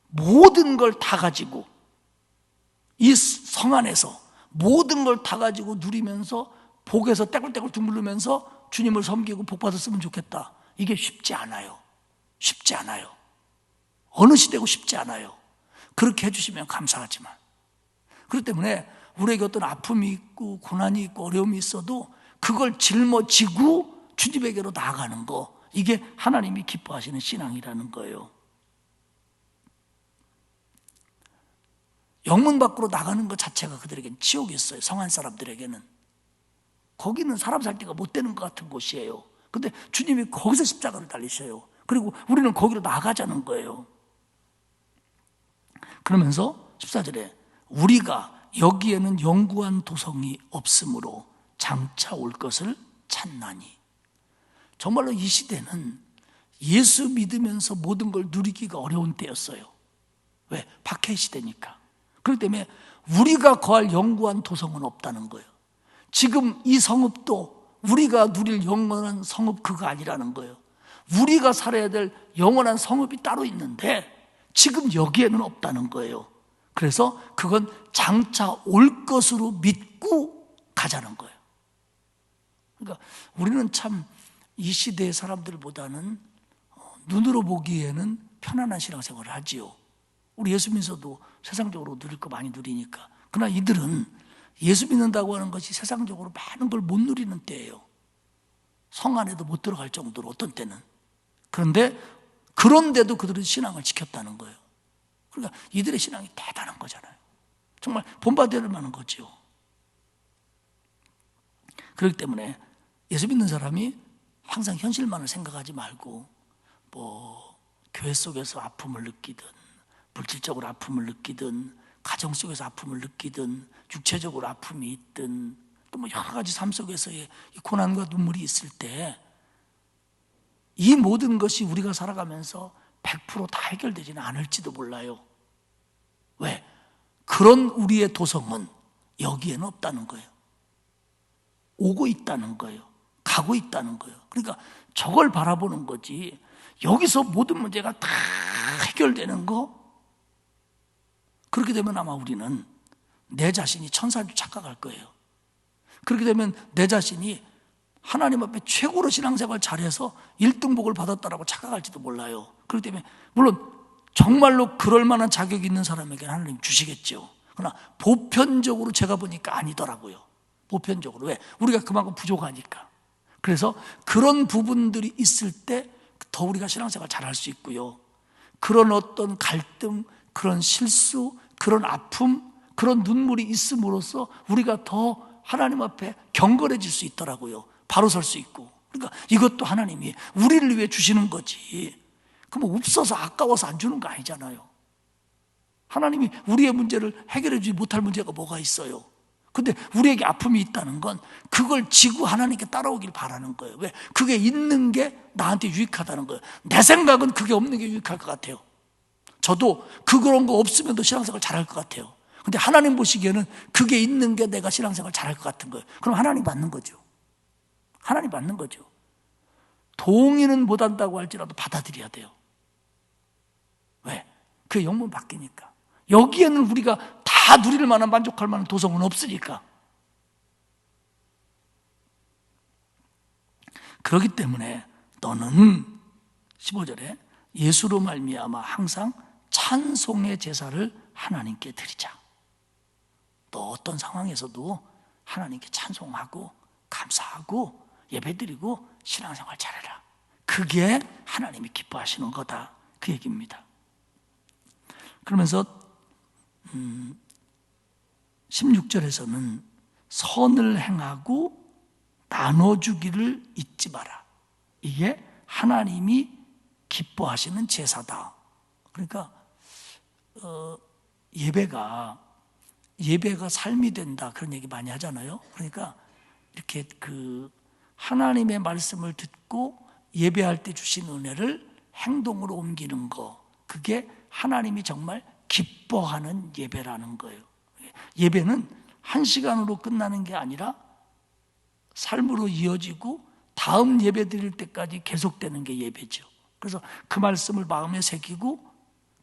모든 걸 다 가지고 이 성 안에서 모든 걸 다 가지고 누리면서 복에서 떼굴떼굴 둥글르면서 주님을 섬기고 복 받았으면 좋겠다. 이게 쉽지 않아요. 쉽지 않아요. 어느 시대고 쉽지 않아요. 그렇게 해주시면 감사하지만. 그렇기 때문에 우리에게 어떤 아픔이 있고 고난이 있고 어려움이 있어도 그걸 짊어지고 주님에게로 나아가는 거, 이게 하나님이 기뻐하시는 신앙이라는 거예요. 영문 밖으로 나가는 것 자체가 그들에게는 지옥이었어요. 성한 사람들에게는. 거기는 사람 살 데가 못 되는 것 같은 곳이에요. 근데 주님이 거기서 십자가를 달리셔요. 그리고 우리는 거기로 나가자는 거예요. 그러면서 14절에 우리가 여기에는 영구한 도성이 없으므로 장차 올 것을 찾나니. 정말로 이 시대는 예수 믿으면서 모든 걸 누리기가 어려운 때였어요. 왜? 박해 시대니까. 그렇기 때문에 우리가 거할 영구한 도성은 없다는 거예요. 지금 이 성읍도 우리가 누릴 영원한 성읍 그거 아니라는 거예요. 우리가 살아야 될 영원한 성읍이 따로 있는데 지금 여기에는 없다는 거예요. 그래서 그건 장차 올 것으로 믿고 가자는 거예요. 그러니까 우리는 참 이 시대의 사람들보다는 눈으로 보기에는 편안한 신앙생활을 하지요. 우리 예수 믿어도 세상적으로 누릴 거 많이 누리니까. 그러나 이들은 예수 믿는다고 하는 것이 세상적으로 많은 걸 못 누리는 때예요. 성 안에도 못 들어갈 정도로 어떤 때는. 그런데도 그들은 신앙을 지켰다는 거예요. 그러니까 이들의 신앙이 대단한 거잖아요. 정말 본받아야 될 만한 거죠. 그렇기 때문에 예수 믿는 사람이 항상 현실만을 생각하지 말고 교회 속에서 아픔을 느끼든 물질적으로 아픔을 느끼든 가정 속에서 아픔을 느끼든 육체적으로 아픔이 있든 또 여러 가지 삶 속에서의 고난과 눈물이 있을 때 이 모든 것이 우리가 살아가면서 100% 다 해결되지는 않을지도 몰라요. 왜? 그런 우리의 도성은 여기에는 없다는 거예요. 오고 있다는 거예요. 가고 있다는 거예요. 그러니까 저걸 바라보는 거지, 여기서 모든 문제가 다 해결되는 거, 그렇게 되면 아마 우리는 내 자신이 천사인 줄 착각할 거예요. 그렇게 되면 내 자신이 하나님 앞에 최고로 신앙생활 잘해서 1등복을 받았다라고 착각할지도 몰라요. 그렇기 때문에 물론 정말로 그럴 만한 자격이 있는 사람에게는 하나님 주시겠죠. 그러나 보편적으로 제가 보니까 아니더라고요. 보편적으로. 왜? 우리가 그만큼 부족하니까. 그래서 그런 부분들이 있을 때 더 우리가 신앙생활 잘할 수 있고요. 그런 어떤 갈등, 그런 실수, 그런 아픔, 그런 눈물이 있음으로써 우리가 더 하나님 앞에 경건해질 수 있더라고요. 바로 설 수 있고. 그러니까 이것도 하나님이 우리를 위해 주시는 거지, 그럼 없어서 아까워서 안 주는 거 아니잖아요. 하나님이 우리의 문제를 해결해 주지 못할 문제가 뭐가 있어요. 근데 우리에게 아픔이 있다는 건 그걸 지고 하나님께 따라오길 바라는 거예요. 왜? 그게 있는 게 나한테 유익하다는 거예요. 내 생각은 그게 없는 게 유익할 것 같아요. 저도 그런 거 없으면 더 신앙생활 잘할 것 같아요. 근데 하나님 보시기에는 그게 있는 게 내가 신앙생활 잘할 것 같은 거예요. 그럼 하나님 맞는 거죠. 하나님 맞는 거죠. 동의는 못한다고 할지라도 받아들여야 돼요. 왜? 그 영문 바뀌니까. 여기에는 우리가 다 누릴 만한, 만족할 만한 도성은 없으니까. 그렇기 때문에 너는 15절에 예수로 말미암아 항상 찬송의 제사를 하나님께 드리자. 또 어떤 상황에서도 하나님께 찬송하고 감사하고 예배드리고 신앙생활 잘해라. 그게 하나님이 기뻐하시는 거다, 그 얘기입니다. 그러면서 16절에서는 선을 행하고 나눠주기를 잊지 마라. 이게 하나님이 기뻐하시는 제사다. 그러니까 예배가 삶이 된다, 그런 얘기 많이 하잖아요. 그러니까 이렇게 그 하나님의 말씀을 듣고 예배할 때 주신 은혜를 행동으로 옮기는 거, 그게 하나님이 정말 기뻐하는 예배라는 거예요. 예배는 한 시간으로 끝나는 게 아니라 삶으로 이어지고 다음 예배 드릴 때까지 계속되는 게 예배죠. 그래서 그 말씀을 마음에 새기고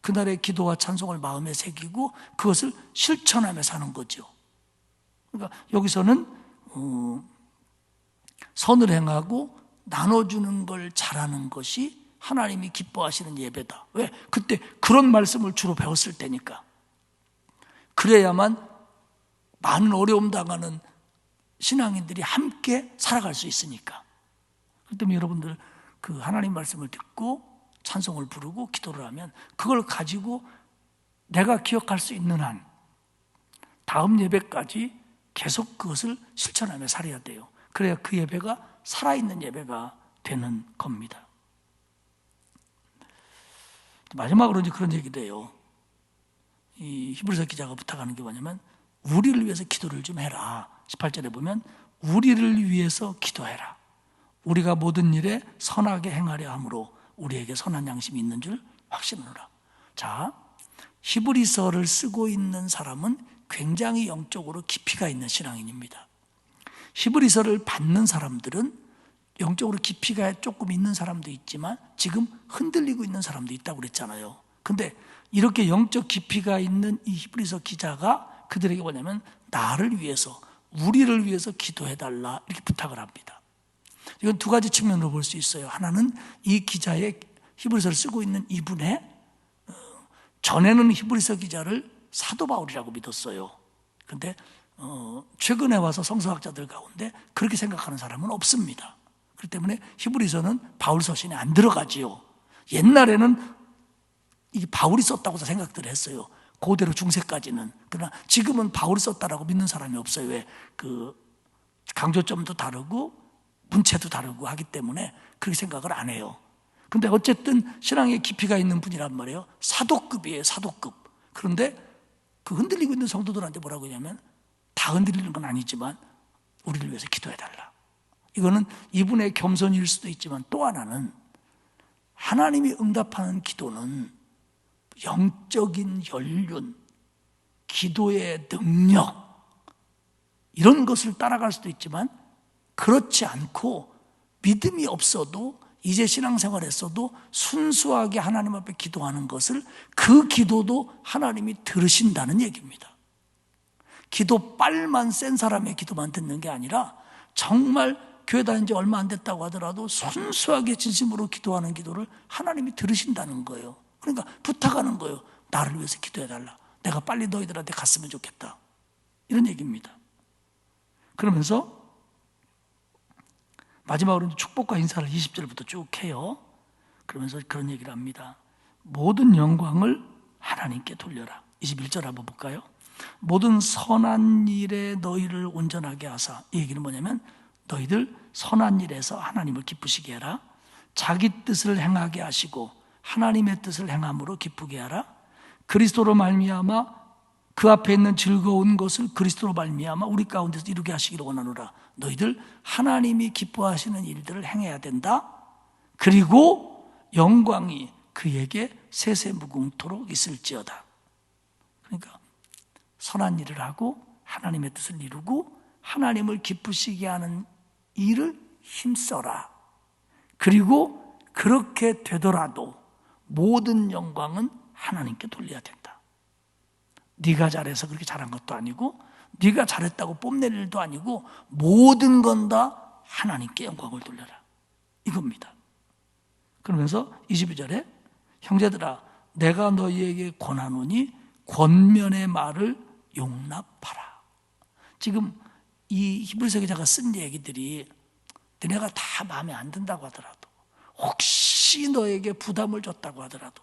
그날의 기도와 찬송을 마음에 새기고 그것을 실천하며 사는 거죠. 그러니까 여기서는 선을 행하고 나눠주는 걸 잘하는 것이 하나님이 기뻐하시는 예배다. 왜? 그때 그런 말씀을 주로 배웠을 때니까. 그래야만 많은 어려움 당하는 신앙인들이 함께 살아갈 수 있으니까. 그렇기 때문에 여러분들 그 하나님 말씀을 듣고 찬송을 부르고 기도를 하면 그걸 가지고 내가 기억할 수 있는 한 다음 예배까지 계속 그것을 실천하며 살아야 돼요. 그래야 그 예배가 살아있는 예배가 되는 겁니다. 마지막으로 이제 그런 얘기도 해요. 이 히브리서 기자가 부탁하는 게 뭐냐면 우리를 위해서 기도를 좀 해라. 18절에 보면 우리를 위해서 기도해라. 우리가 모든 일에 선하게 행하려 함으로 우리에게 선한 양심이 있는 줄 확신하노라. 자, 히브리서를 쓰고 있는 사람은 굉장히 영적으로 깊이가 있는 신앙인입니다. 히브리서를 받는 사람들은 영적으로 깊이가 조금 있는 사람도 있지만 지금 흔들리고 있는 사람도 있다고 그랬잖아요. 근데 이렇게 영적 깊이가 있는 이 히브리서 기자가 그들에게 뭐냐면 나를 위해서, 우리를 위해서 기도해달라, 이렇게 부탁을 합니다. 이건 두 가지 측면으로 볼 수 있어요. 하나는 이 기자의 히브리서를 쓰고 있는 이분의 전에는 히브리서 기자를 사도 바울이라고 믿었어요. 근데 최근에 와서 성서학자들 가운데 그렇게 생각하는 사람은 없습니다. 그렇기 때문에 히브리서는 바울 서신에 안 들어가지요. 옛날에는 이 바울이 썼다고 생각들 했어요. 고대로 중세까지는. 그러나 지금은 바울이 썼다라고 믿는 사람이 없어요. 왜? 그 강조점도 다르고 문체도 다르고 하기 때문에 그렇게 생각을 안 해요. 근데 어쨌든 신앙에 깊이가 있는 분이란 말이에요. 사도급이에요, 사도급. 그런데 그 흔들리고 있는 성도들한테 뭐라고 하냐면 다 흔들리는 건 아니지만 우리를 위해서 기도해달라. 이거는 이분의 겸손일 수도 있지만 또 하나는 하나님이 응답하는 기도는 영적인 연륜, 기도의 능력 이런 것을 따라갈 수도 있지만 그렇지 않고 믿음이 없어도 이제 신앙생활에서도 순수하게 하나님 앞에 기도하는 것을 그 기도도 하나님이 들으신다는 얘기입니다. 기도 빨만 센 사람의 기도만 듣는 게 아니라 정말 교회 다닌 지 얼마 안 됐다고 하더라도 순수하게 진심으로 기도하는 기도를 하나님이 들으신다는 거예요. 그러니까 부탁하는 거예요. 나를 위해서 기도해달라. 내가 빨리 너희들한테 갔으면 좋겠다. 이런 얘기입니다. 그러면서 마지막으로 축복과 인사를 20절부터 쭉 해요. 그러면서 그런 얘기를 합니다. 모든 영광을 하나님께 돌려라. 21절 한번 볼까요? 모든 선한 일에 너희를 온전하게 하사. 이 얘기는 뭐냐면 너희들 선한 일에서 하나님을 기쁘시게 하라. 자기 뜻을 행하게 하시고 하나님의 뜻을 행함으로 기쁘게 하라. 그리스도로 말미암아 그 앞에 있는 즐거운 것을 그리스도로 말미암아 우리 가운데서 이루게 하시기를 원하노라. 너희들 하나님이 기뻐하시는 일들을 행해야 된다. 그리고 영광이 그에게 세세무궁토록 있을지어다. 그러니까 선한 일을 하고 하나님의 뜻을 이루고 하나님을 기쁘시게 하는 일을 힘써라. 그리고 그렇게 되더라도 모든 영광은 하나님께 돌려야 된다. 네가 잘해서 그렇게 잘한 것도 아니고 네가 잘했다고 뽐낼 일도 아니고 모든 건 다 하나님께 영광을 돌려라. 이겁니다. 그러면서 22절에 형제들아 내가 너희에게 권하노니 권면의 말을 용납하라. 지금 이 히브리서 기자가 쓴 얘기들이 너네가 다 마음에 안 든다고 하더라도 혹시 너에게 부담을 줬다고 하더라도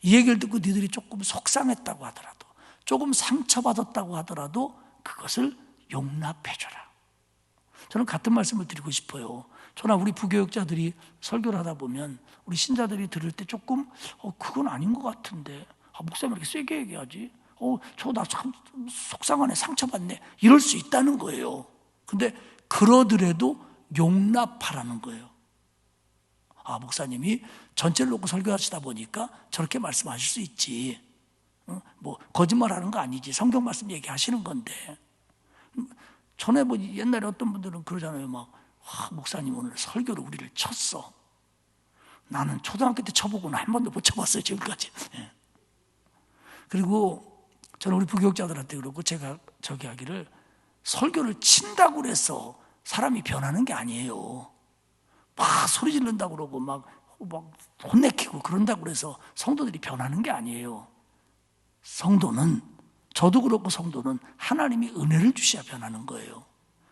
이 얘기를 듣고 너희들이 조금 속상했다고 하더라도 조금 상처받았다고 하더라도 그것을 용납해줘라. 저는 같은 말씀을 드리고 싶어요. 저나 우리 부교육자들이 설교를 하다 보면 우리 신자들이 들을 때 조금 그건 아닌 것 같은데 목사님 이렇게 세게 얘기하지? 저 나 참 속상하네, 상처받네 이럴 수 있다는 거예요. 근데 그러더라도 용납하라는 거예요. 목사님이 전체를 놓고 설교하시다 보니까 저렇게 말씀하실 수 있지. 뭐 거짓말하는 거 아니지. 성경 말씀 얘기하시는 건데. 전에 뭐 옛날에 어떤 분들은 그러잖아요. 막 목사님 오늘 설교로 우리를 쳤어. 나는 초등학교 때 쳐보고는 한 번도 못 쳐봤어요 지금까지. 그리고 저는 우리 부교육자들한테 그러고 제가 저기 하기를 설교를 친다고 그래서 사람이 변하는 게 아니에요. 막 소리 지른다고 그러고 막 혼내키고 그런다고 그래서 성도들이 변하는 게 아니에요. 성도는 저도 그렇고 성도는 하나님이 은혜를 주셔야 변하는 거예요.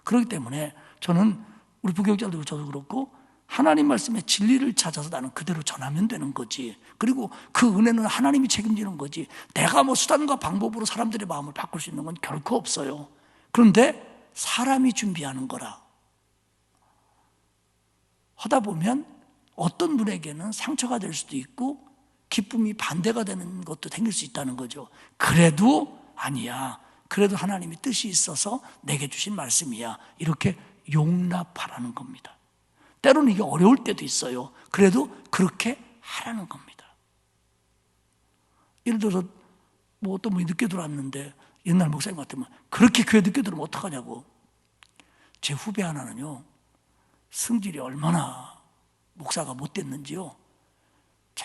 그렇기 때문에 저는 우리 부교육자들도 저도 그렇고 하나님 말씀의 진리를 찾아서 나는 그대로 전하면 되는 거지. 그리고 그 은혜는 하나님이 책임지는 거지. 내가 뭐 수단과 방법으로 사람들의 마음을 바꿀 수 있는 건 결코 없어요. 그런데 사람이 준비하는 거라. 하다 보면 어떤 분에게는 상처가 될 수도 있고 기쁨이 반대가 되는 것도 생길 수 있다는 거죠. 그래도 아니야. 그래도 하나님이 뜻이 있어서 내게 주신 말씀이야. 이렇게 용납하라는 겁니다. 때로는 이게 어려울 때도 있어요. 그래도 그렇게 하라는 겁니다. 예를 들어서 뭐 어떤 분이 늦게 들어왔는데 옛날 목사님 같으면 그렇게 교회 늦게 들어오면 어떡하냐고. 제 후배 하나는요. 성질이 얼마나 목사가 못됐는지요. 저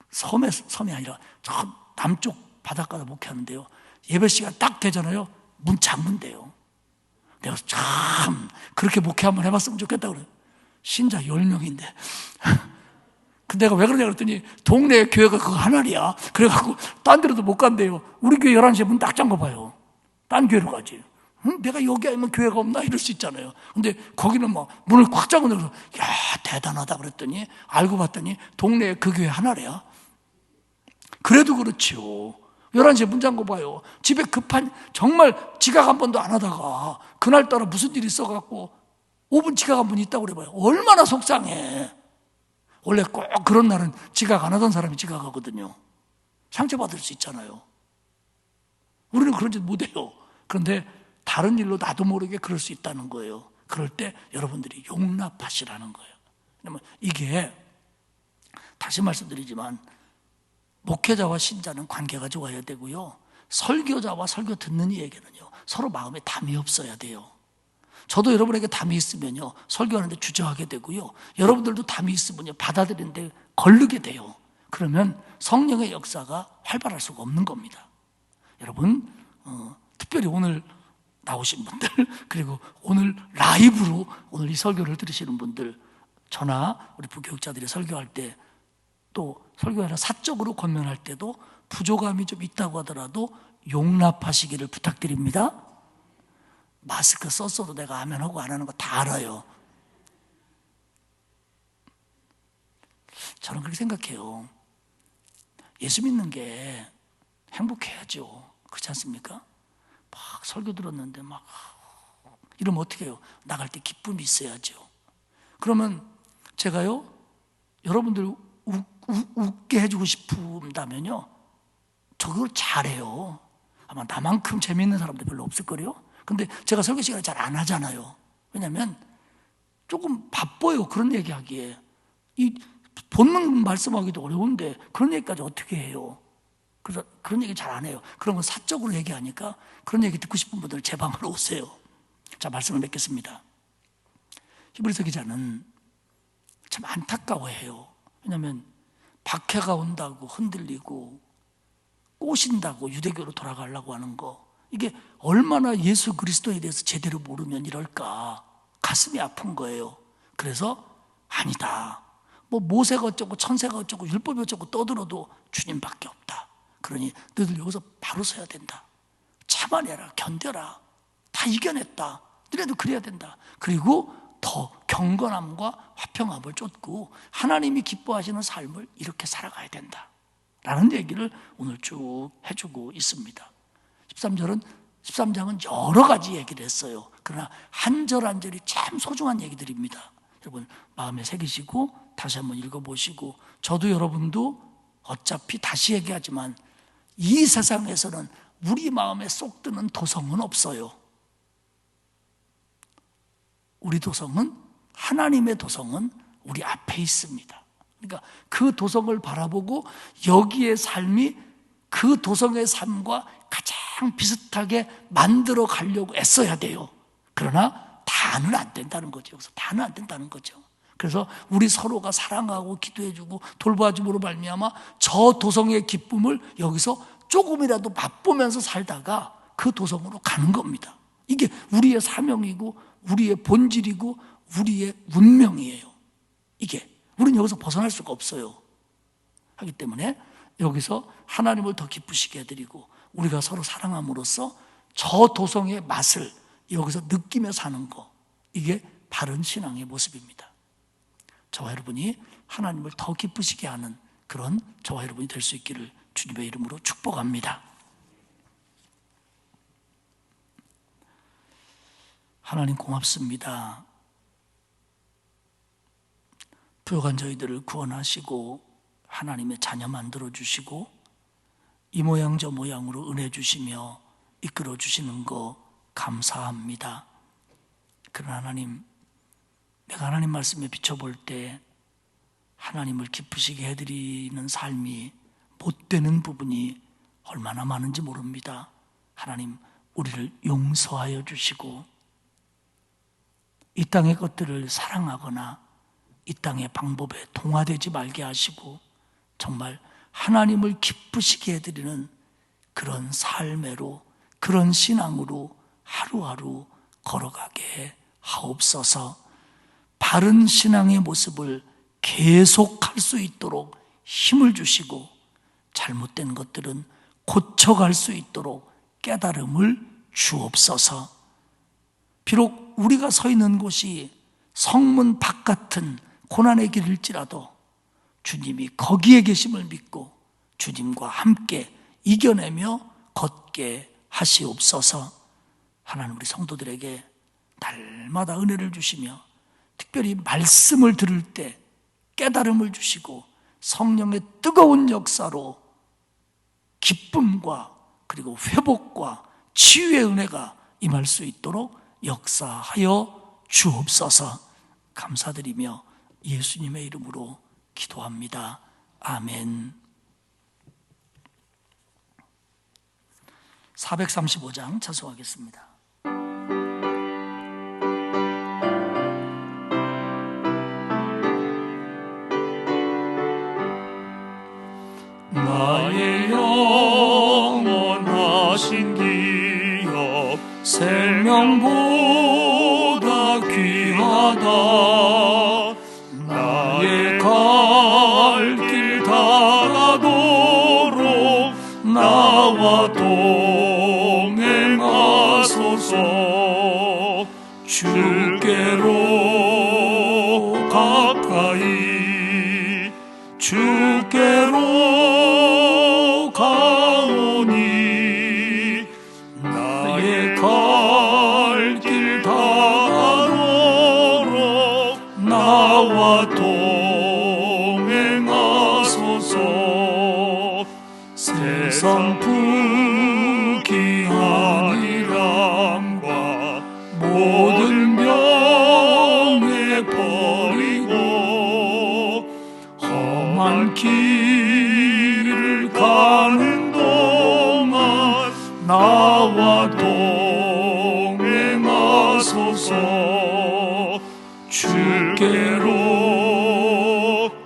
섬이 아니라 저 남쪽 바닷가다 목회하는데요. 예배 시간 딱 되잖아요. 문 잠근대요. 내가 참 그렇게 목회 한번 해봤으면 좋겠다 그래요. 신자 10명인데 근데 내가 왜 그러냐 그랬더니 동네 교회가 그거 하나리야. 그래갖고 딴 데로도 못 간대요. 우리 교회 11시에 문 딱 잠궈 봐요. 딴 교회로 가지. 내가 여기 아니면 교회가 없나 이럴 수 있잖아요. 근데 거기는 막 문을 꽉 잠궈 놓고 야 대단하다 그랬더니 알고 봤더니 동네에 그 교회 하나래야. 그래도 그렇지요. 11시에 문 잠궈 봐요. 집에 급한 정말 지각 한 번도 안 하다가 그날따라 무슨 일이 있어갖고 5분 지각 한 번 있다고 그래봐요. 얼마나 속상해. 원래 꼭 그런 날은 지각 안 하던 사람이 지각하거든요. 상처받을 수 있잖아요. 우리는 그런 짓 못해요. 그런데 다른 일로 나도 모르게 그럴 수 있다는 거예요. 그럴 때 여러분들이 용납하시라는 거예요. 왜냐면 이게 다시 말씀드리지만 목회자와 신자는 관계가 좋아야 되고요. 설교자와 설교 듣는 이에게는요, 서로 마음에 담이 없어야 돼요. 저도 여러분에게 담이 있으면요, 설교하는데 주저하게 되고요, 여러분들도 담이 있으면요, 받아들이는데 걸르게 돼요. 그러면 성령의 역사가 활발할 수가 없는 겁니다. 여러분, 특별히 오늘 나오신 분들, 그리고 오늘 라이브로 오늘 이 설교를 들으시는 분들, 저나 우리 부교육자들이 설교할 때, 또 설교하는 사적으로 권면할 때도 부족함이 좀 있다고 하더라도 용납하시기를 부탁드립니다. 마스크 썼어도 내가 아멘하고 안 하는 거 다 알아요. 저는 그렇게 생각해요. 예수 믿는 게 행복해야죠. 그렇지 않습니까? 막 설교 들었는데 막 이러면 어떻게 해요? 나갈 때 기쁨이 있어야죠. 그러면 제가요, 여러분들 웃게 해주고 싶다면요, 저 그걸 잘해요. 아마 나만큼 재미있는 사람도 별로 없을걸요? 근데 제가 설교 시간에 잘 안 하잖아요. 왜냐면 조금 바빠요, 그런 얘기하기에. 이 본능 말씀하기도 어려운데 그런 얘기까지 어떻게 해요? 그래서 그런 얘기 잘 안 해요. 그런 건 사적으로 얘기하니까 그런 얘기 듣고 싶은 분들 제 방으로 오세요. 자, 말씀을 맺겠습니다. 히브리서 기자는 참 안타까워해요. 왜냐하면 박해가 온다고 흔들리고 꼬신다고 유대교로 돌아가려고 하는 거, 이게 얼마나 예수 그리스도에 대해서 제대로 모르면 이럴까, 가슴이 아픈 거예요. 그래서 아니다, 뭐 모세가 어쩌고 천사가 어쩌고 율법이 어쩌고 떠들어도 주님밖에 없다. 그러니 너희들 여기서 바로 서야 된다. 참아내라, 견뎌라, 다 이겨냈다. 너희도 그래야 된다. 그리고 더 경건함과 화평함을 쫓고 하나님이 기뻐하시는 삶을 이렇게 살아가야 된다 라는 얘기를 오늘 쭉 해주고 있습니다. 13장은 여러 가지 얘기를 했어요. 그러나 한 절 한 절이 참 소중한 얘기들입니다. 여러분 마음에 새기시고 다시 한번 읽어보시고, 저도 여러분도 어차피 다시 얘기하지만 이 세상에서는 우리 마음에 쏙 드는 도성은 없어요. 우리 도성은, 하나님의 도성은 우리 앞에 있습니다. 그러니까 그 도성을 바라보고 여기의 삶이 그 도성의 삶과 가장 비슷하게 만들어 가려고 애써야 돼요. 그러나 다는 안 된다는 거죠. 여기서 다는 안 된다는 거죠. 그래서 우리 서로가 사랑하고 기도해주고 돌봐줌으로 말미암아 저 도성의 기쁨을 여기서 조금이라도 맛보면서 살다가 그 도성으로 가는 겁니다. 이게 우리의 사명이고 우리의 본질이고 우리의 운명이에요. 이게 우리는 여기서 벗어날 수가 없어요. 하기 때문에 여기서 하나님을 더 기쁘시게 해드리고 우리가 서로 사랑함으로써 저 도성의 맛을 여기서 느끼며 사는 거, 이게 바른 신앙의 모습입니다. 저와 여러분이 하나님을 더 기쁘시게 하는 그런 저와 여러분이 될 수 있기를 주님의 이름으로 축복합니다. 하나님 고맙습니다. 부족한 저희들을 구원하시고 하나님의 자녀 만들어주시고 이 모양 저 모양으로 은혜 주시며 이끌어 주시는 거 감사합니다. 그러나 하나님, 내가 하나님 말씀에 비춰볼 때 하나님을 기쁘시게 해드리는 삶이 못 되는 부분이 얼마나 많은지 모릅니다. 하나님, 우리를 용서하여 주시고 이 땅의 것들을 사랑하거나 이 땅의 방법에 동화되지 말게 하시고 정말 하나님을 기쁘시게 해드리는 그런 삶으로, 그런 신앙으로 하루하루 걸어가게 하옵소서. 바른 신앙의 모습을 계속할 수 있도록 힘을 주시고 잘못된 것들은 고쳐갈 수 있도록 깨달음을 주옵소서. 비록 우리가 서 있는 곳이 성문 바깥은 고난의 길일지라도 주님이 거기에 계심을 믿고 주님과 함께 이겨내며 걷게 하시옵소서. 하나님, 우리 성도들에게 날마다 은혜를 주시며 특별히 말씀을 들을 때 깨달음을 주시고 성령의 뜨거운 역사로 기쁨과 그리고 회복과 치유의 은혜가 임할 수 있도록 역사하여 주옵소서. 감사드리며 예수님의 이름으로 기도합니다. 아멘. 435장 찬송하겠습니다. 나의 영원하신 기업 생명보다 귀하다. 나의 갈 길 다가도록 나와 동행하소서. 주께로 가까이 주께로 가오니 나의 갈 길 다가도록 나와 동행하소서. 세상 부귀한이람과 모든 명예 버리고 험한 길을 가는 동안 나와 동행하소서. 주께로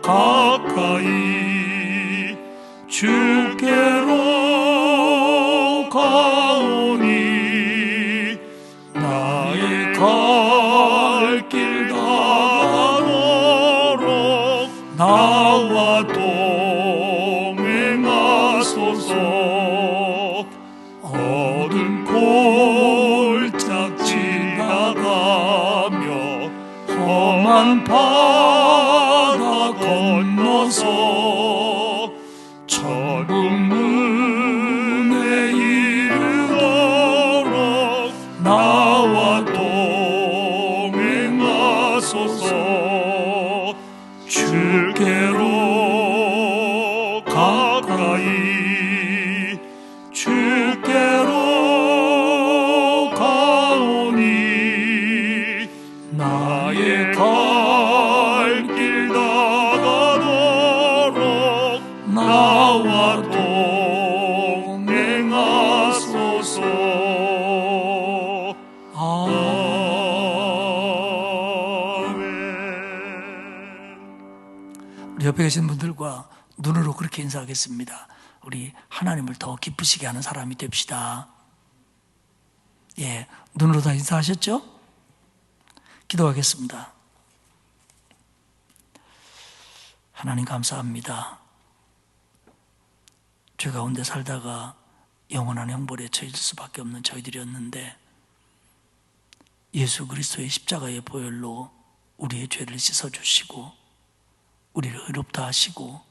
가까이 주께로 가오니 나의 갈 길 다가도록 나와 동행하소서. 어두운 골짝 지나가며 험한 바다 건너서 천국문에 이르도록 나와 동행하소서. 주께로 가까이 주께로 가오니 나의 갈 길 다가도록 나와 동행하소서. 아멘. 우리 옆에 계신 분들과 눈으로 그렇게 인사하겠습니다. 우리 하나님을 더 기쁘시게 하는 사람이 됩시다. 예, 눈으로 다 인사하셨죠? 기도하겠습니다. 하나님 감사합니다. 죄 가운데 살다가 영원한 형벌에 처해질 수밖에 없는 저희들이었는데 예수 그리스도의 십자가의 보혈로 우리의 죄를 씻어주시고 우리를 의롭다 하시고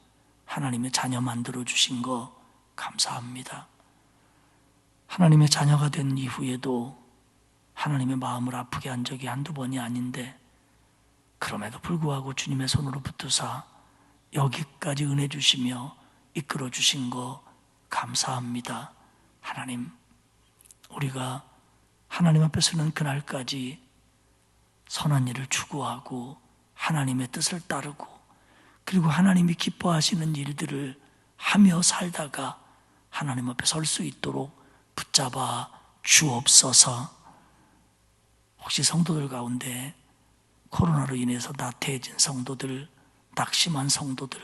하나님의 자녀 만들어주신 거 감사합니다. 하나님의 자녀가 된 이후에도 하나님의 마음을 아프게 한 적이 한두 번이 아닌데 그럼에도 불구하고 주님의 손으로 붙드사 여기까지 은혜 주시며 이끌어 주신 거 감사합니다. 하나님, 우리가 하나님 앞에 서는 그날까지 선한 일을 추구하고 하나님의 뜻을 따르고 그리고 하나님이 기뻐하시는 일들을 하며 살다가 하나님 앞에 설 수 있도록 붙잡아 주옵소서. 혹시 성도들 가운데 코로나로 인해서 나태해진 성도들, 낙심한 성도들,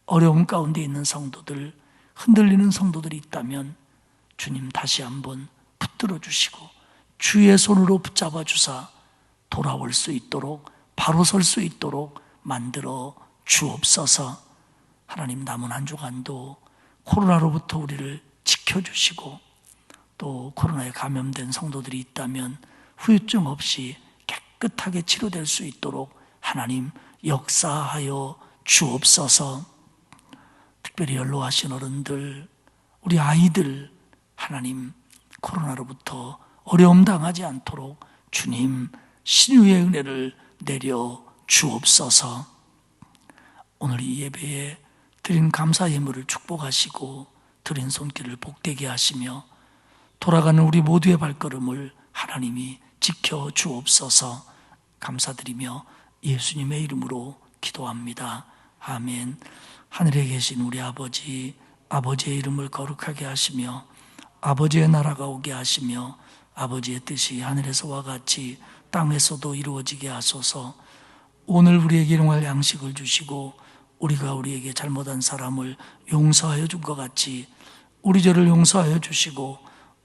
어려움 가운데 있는 성도들, 흔들리는 성도들이 있다면 주님 다시 한번 붙들어 주시고 주의 손으로 붙잡아 주사 돌아올 수 있도록 바로 설 수 있도록 만들어 주옵소서. 하나님, 남은 한 주간도 코로나로부터 우리를 지켜주시고 또 코로나에 감염된 성도들이 있다면 후유증 없이 깨끗하게 치료될 수 있도록 하나님 역사하여 주옵소서. 특별히 연로하신 어른들, 우리 아이들 하나님 코로나로부터 어려움 당하지 않도록 주님 신유의 은혜를 내려 주옵소서. 오늘 이 예배에 드린 감사 예물을 축복하시고 드린 손길을 복되게 하시며 돌아가는 우리 모두의 발걸음을 하나님이 지켜 주옵소서. 감사드리며 예수님의 이름으로 기도합니다. 아멘. 하늘에 계신 우리 아버지, 아버지의 이름을 거룩하게 하시며 아버지의 나라가 오게 하시며 아버지의 뜻이 하늘에서와 같이 땅에서도 이루어지게 하소서. 오늘 우리에게 일용할 양식을 주시고 우리가 우리에게 잘못한 사람을 용서하여 준 것 같이 우리 죄를 용서하여 주시고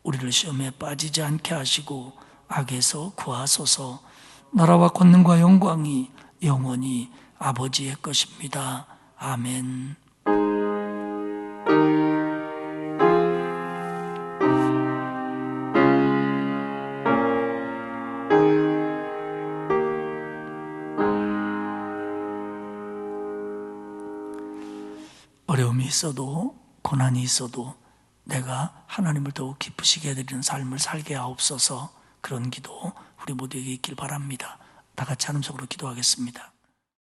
우리를 시험에 빠지지 않게 하시고 악에서 구하소서. 나라와 권능과 영광이 영원히 아버지의 것입니다. 아멘. 어려움이 있어도 고난이 있어도 내가 하나님을 더욱 기쁘시게 해드리는 삶을 살게 하옵소서. 그런 기도 우리 모두에게 있길 바랍니다. 다 같이 한음성으로 기도하겠습니다.